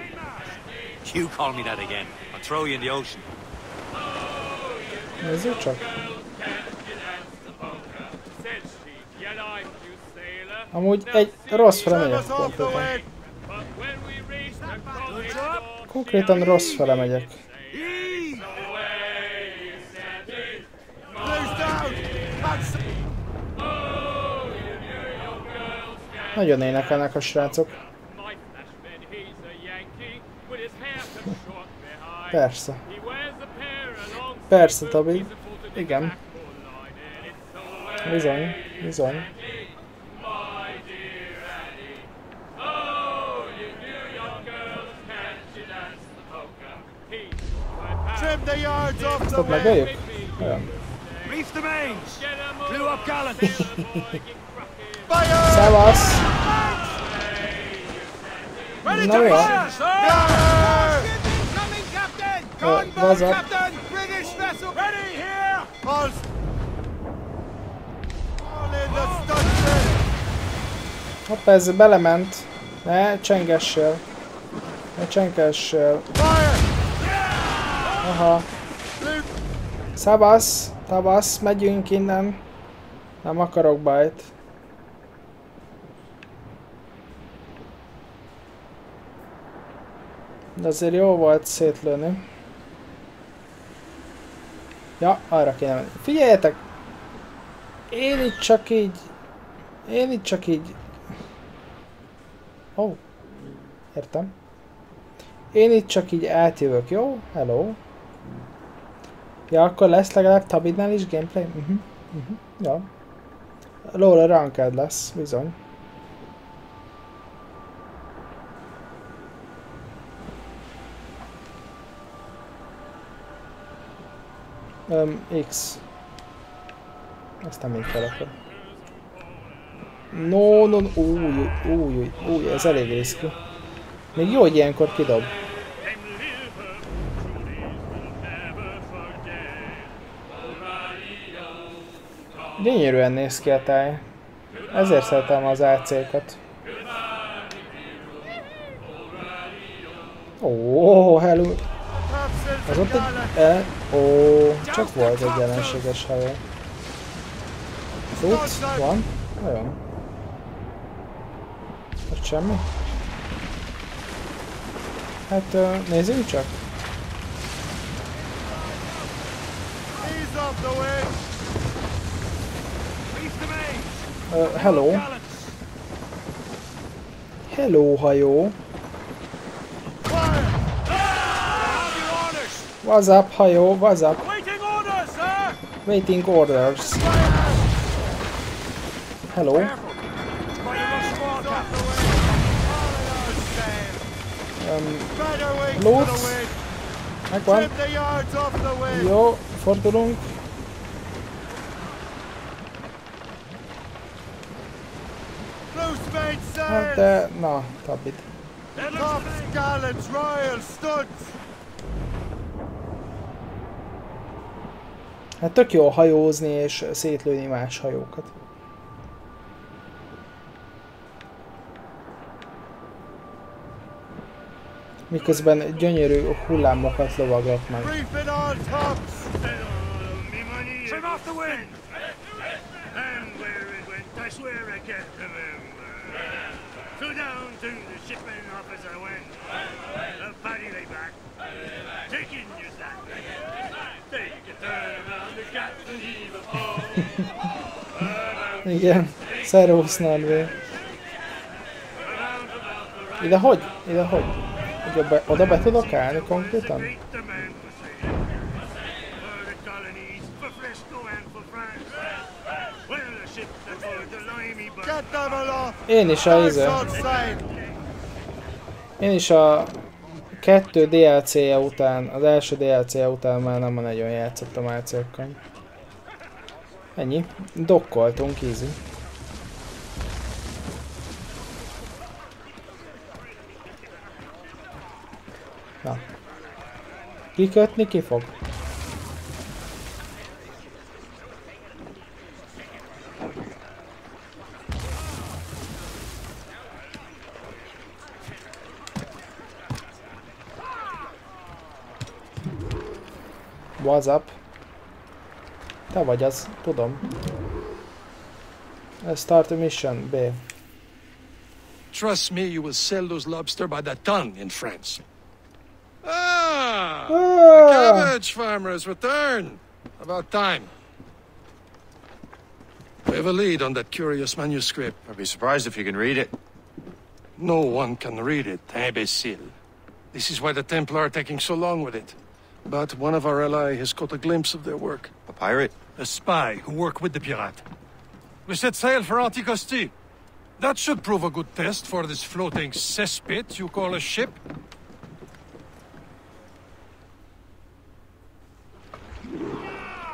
You call me that again. I'll throw you in the ocean. Nézzük csak. Amúgy egy rossz fele megyek konkrétan. Konkrétan rossz fele megyek. Nagyon énekelnek a srácok. Persze. Persze, Tobi. Igen. Bizony, bizony. Azt ott megöljük? Olyan. Szevasz! Na jó. Vazak. Hoppá, ez belement. Ne csengessél. Ne csengessél. Aha. Szevasz, tavasz, megyünk innen. Nem akarok bajt. De azért jó volt szétlőni. Ja, arra kéne menni. Figyeljetek! Én itt csak így... Ó. Értem. Én itt csak így átjövök, jó? Hello. Ja, akkor lesz legalább Tabidnál is gameplay? Ja. Lola ranked lesz, bizony. X. Aztán még fel akkor. No, új, ez elég riszki. Még jó, hogy ilyenkor kidob. Gyönyörűen néz ki a táj. Ezért szeretem az AC-kat. Ó, hello. Az ott egy... csak volt egy ellenséges hajó. Tudsz? Van? Olyan. Ott semmi? Hát nézzünk csak. Hello. Hello, hajó. What's up, hajó? What's up? Waiting orders. Hello. Lutz. Megvan. Jó, fordulunk. Hát de, na, tabbit. Hát tök jó hajózni és szétlőni más hajókat. Miközben gyönyörű hullámokat lovaglak meg. Igen, szervusz Norvé. Ide hogy? Ide hogy? Oda be tudok állni konkrétan? Én is a Én is a 2 DLC-je után, az első DLC-je után már nem nagyon játszottam AC-kkal. Ennyi. Dokkoltunk, easy. Na. Kikötni ki fog? What's up? Te vagy az, tudom. Start a mission, B. Trust me, you will sell those lobster by the ton in France. The cabbage farmers return. About time. We have a lead on that curious manuscript. I'd be surprised if you can read it. No one can read it, imbecile. This is why the Templar are taking so long with it. But one of our allies has caught a glimpse of their work. A pirate? A spy who worked with the pirate. We set sail for Anticosti. That should prove a good test for this floating cesspit you call a ship.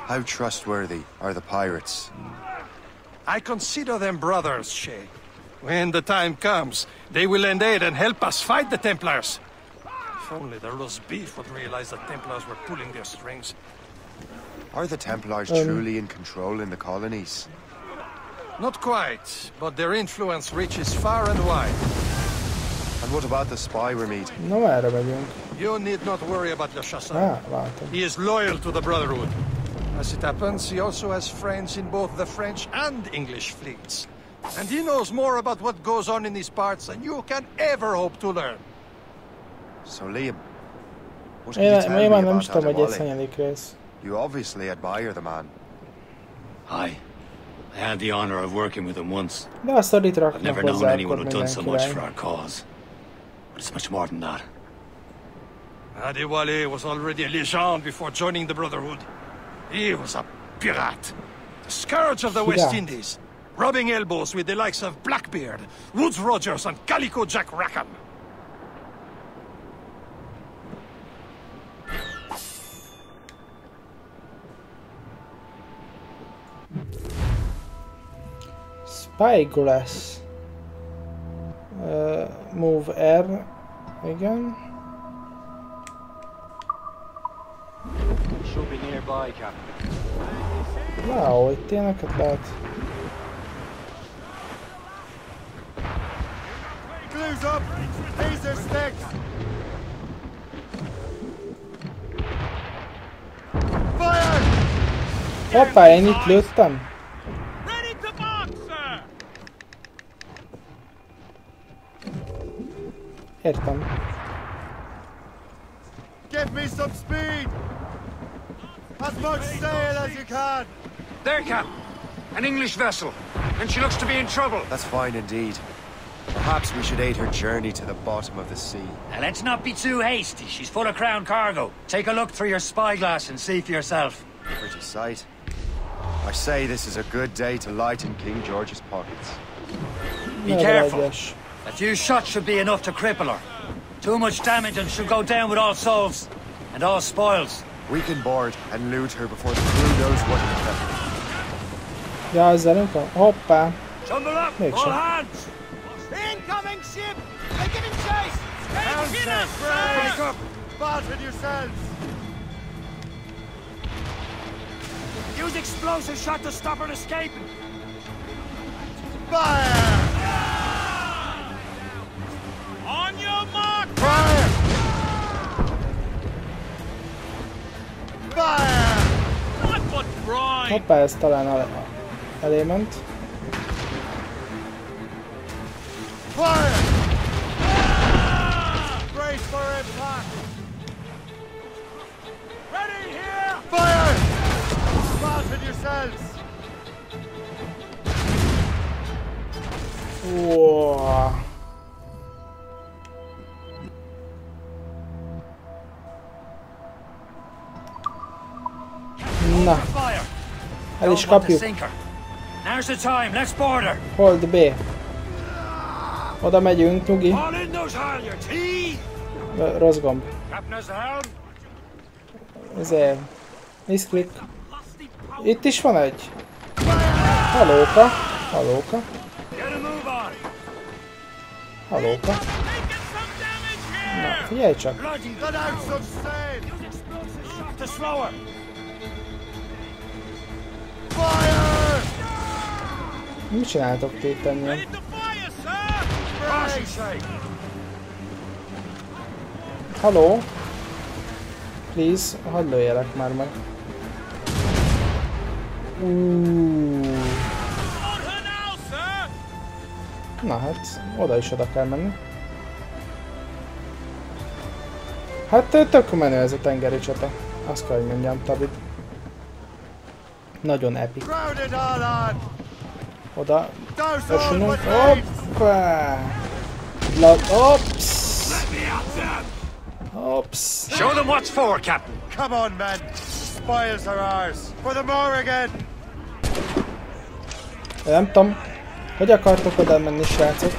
How trustworthy are the pirates? I consider them brothers, Shay. When the time comes, they will lend aid and help us fight the Templars. If only the roast beef would realize the Templars were pulling their strings. Are the Templars truly in control in the colonies? Not quite, but their influence reaches far and wide. And what about the spy we're meeting? No, erre megyünk. You need not worry about Le Chasseur. He is loyal to the Brotherhood. As it happens, he also has friends in both the French and English fleets. And he knows more about what goes on in these parts than you can ever hope to learn. So, Liam, what can you tell me about Adewale? You obviously admire the man. Aye. I had the honor of working with him once. I've never known anyone who'd done so much for our cause. But it's much more than that. Adewale was already a legend before joining the Brotherhood. He was a pirate. The scourge of the West Indies. Rubbing elbows with the likes of Blackbeard, Woodes Rogers and Calico Jack Rackham. Spyglass. Move R. Igen. Should be nearby, Captain. Wow, itt ilyeneket lehet. Glues up! Laser sticks! Fire! Hoppá, én itt lőttem. Értem. Give me some speed! As much sail as you can! There, Captain! An English vessel, and she looks to be in trouble. That's fine indeed. Perhaps we should aid her journey to the bottom of the sea. Now, let's not be too hasty. She's full of crown cargo. Take a look through your spyglass and see for yourself. Pretty sight. I say this is a good day to lighten King George's pockets. Be careful. A few shots should be enough to cripple her. Too much damage and she'll go down with all souls. And all spoils. We can board and loot her before the crew knows what hit them. Ja, ezzel nem kell. Hoppá! Mégsem. Incoming ship! They're giving chase! Break up! Battered yourselves! Use explosive shot to stop her escaping! Fire! On your mark! Fire! Fire! What but brine? Hoppá, ez talán elé ment. Fire! Brace for impact! Ready here! Fire! Battered yourselves! Wow. Na. El is kapjuk. Now's the time, let's board her. Hold B. Oda megyünk, nyugi. Rossz gomb. Ezért. Miszklik. Itt is van egy. Halóka. Halóka. Halóka. Na, figyelj csak. Mit csináltok ti itt ennyien? Halló? Please, hadd lőjelek már meg. Na hát, oda is oda kell menni. Hát tök menő ez a tengeri csata. Azt kell, hogy mondjam, Tabid. Nagyon epic. Oda ösülünk. Hoppá! Ops! Ops! Show them what's for, Captain! Come on, men! Spoils are ours! For the more again! Nem tudom, hogy akartok oda menni, srácok?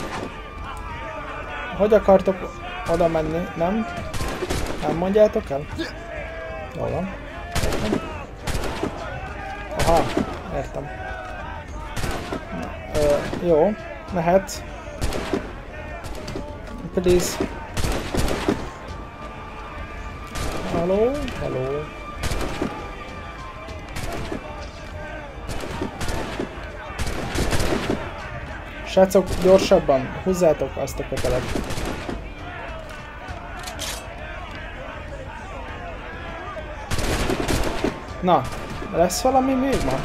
Hogy akartok oda menni? Nem? Nem mondjátok el? Jól van. Aha, értem. Jó, mehet. Please. Hello, hello. Srácok, gyorsabban húzzátok azt a kötelet. Na, lesz valami még ma?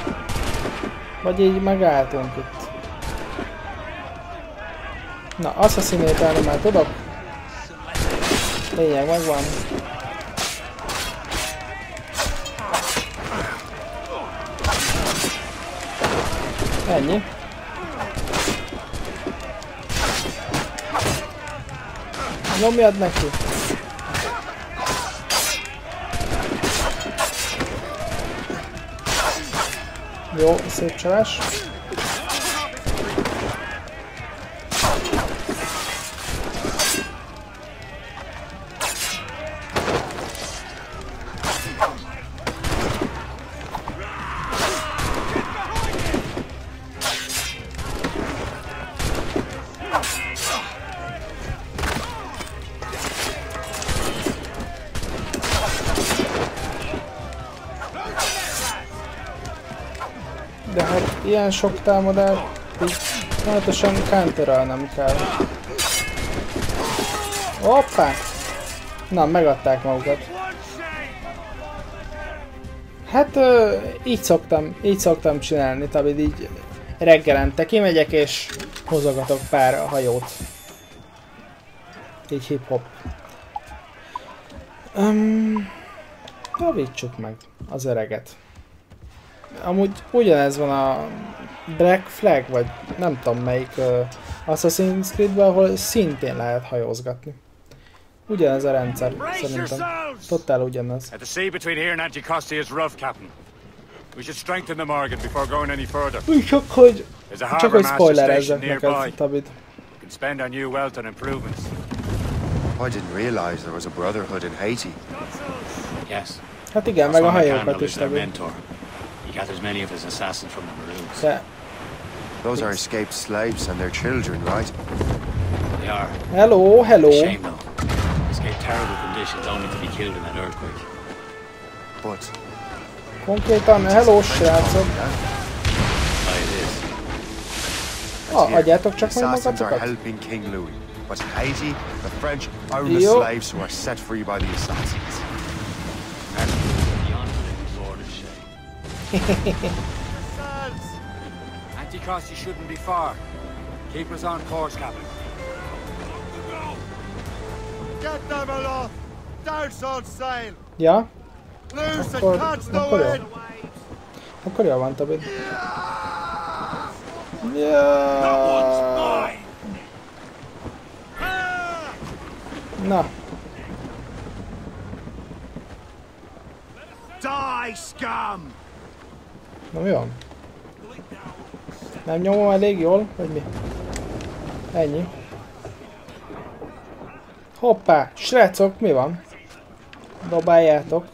Vagy így megálltunk itt? Na, assassinate-elni már tudok? Lényeg megvan. Ennyi. Nyomjad neki. Jó, szép csalás. De hát ilyen sok támadást így pontosan counterolnom kell. Hoppá! Na, megadták magukat. Hát így szoktam csinálni, Tabid, így reggelente kimegyek és hozogatok pár hajót. Így hip-hop. Javítsuk meg az öreget. Amúgy ugyanez van a Black Flag, vagy nem tudom melyik Assassin's Creed-ben, ahol szintén lehet hajózgatni. Ugyanez a rendszer, szerintem. Totál ugyanaz. The sea between here and Anticosti is rough, Captain. We should strengthen the Morgan before going any further. Csak hogy spoilerezzek neked, Tabid. We can spend our new wealth on improvements. I didn't realize there was a brotherhood in Haiti. Yes. Hát igen, meg a hajókat is, Tabid. He gathers many of his assassins from the Maroons. Those are escaped slaves and their children, right? They are. Hello, hello. Shame though. Escaped terrible conditions only to be killed in that earthquake. But konkrétan, hello, srácok. Adjátok csak majd magatokat. But Haiti, the French own the slaves who are set free by the assassins. Anticosti shouldn't be far. Keep us on course, Captain. Get them aloft! Douse on sail! Ja? Loose and catch the wind! Akkor jól van, Tabid. Yeah. Na. Die, scum! Na mi van? Nem nyomom elég jól, vagy mi? Ennyi. Hoppá! Srácok, mi van? Dobáljátok.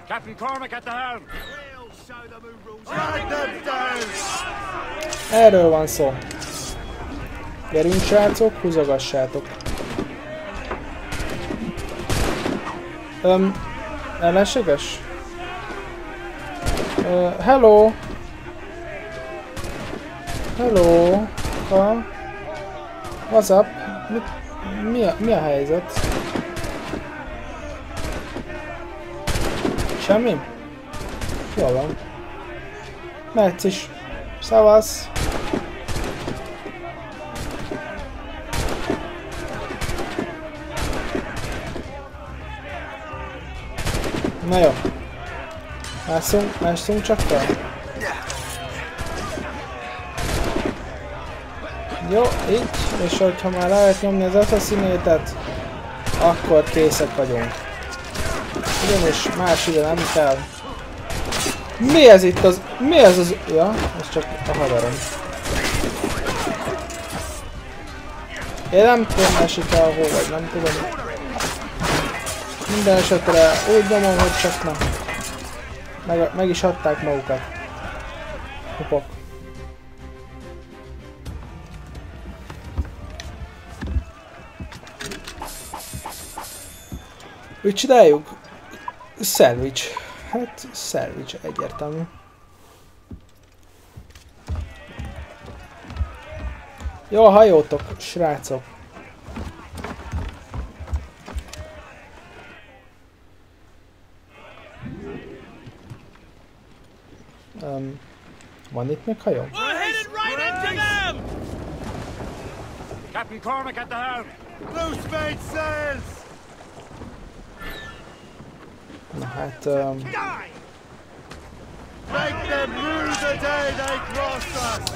Captain Cormac at the helm. Erről van szó. Gyerünk, srácok, húzogassátok. Ellenséges? Hello! Hello! What's up? Mi a helyzet? Semmi? Jól van. Mehetsz is. Szavasz! Na jó. Másszunk csak fel. Jó, így. És hogyha már lehet nyomni az assassinatet, akkor készek vagyunk. Ugyanis más ide nem kell. Mi ez itt az... Mi ez az... Ja, ez csak a haverom. Én nem tudom, esik el hol, vagy nem tudom. Minden esetre úgy nyomom, hogy csak nem. Meg is adták magukat. Hopok. Úgy csináljuk? Szendvics. Hát szendvics egyértelmű. Jó a hajótok, srácok. Van itt még hajó? Captain Cormac at the helm. Loose mate sails. Na hát...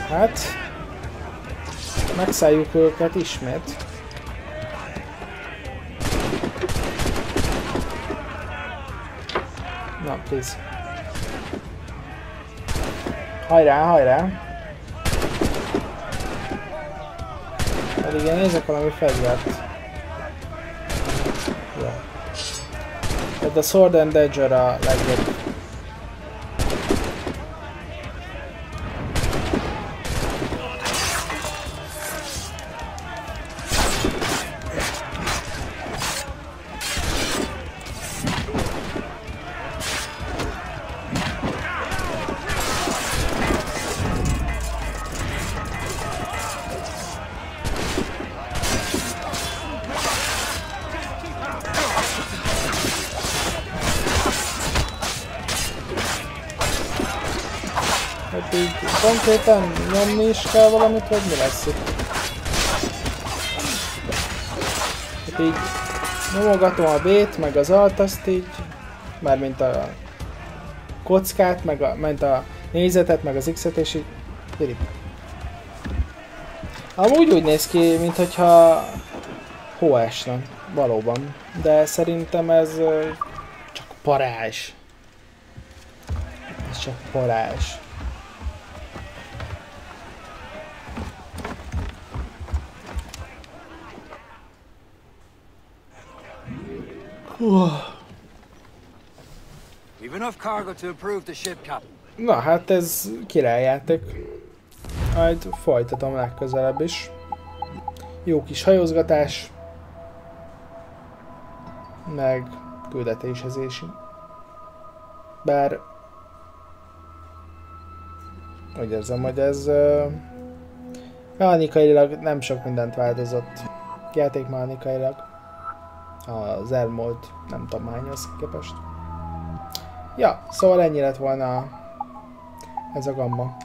Hát... Megszálljuk őket ismét. Na, please. Hajrá, hajrá! Pedig én nézek valami fegyvert. Jó. Tehát a Sword and Dagger a legjobb. Konkrétan nyomni is kell valamit, vagy mi lesz itt? így nyomogatom a B-t, meg az alt, azt így, mármint a kockát, meg a nézetet, meg az X-et, és így pirip. Amúgy úgy néz ki, mintha hó esne, valóban, de szerintem ez csak parázs. Ez csak parázs. Na hát ez királyjáték. Majd folytatom legközelebb is. Jó kis hajózgatás. Meg küldetésezési. Bár úgy érzem, hogy ez mechanikailag nem sok mindent változott. Játékmechanikailag. Az elmúlt nem tudom hányhoz képest. Ja, szóval ennyi lett volna ez a gamma.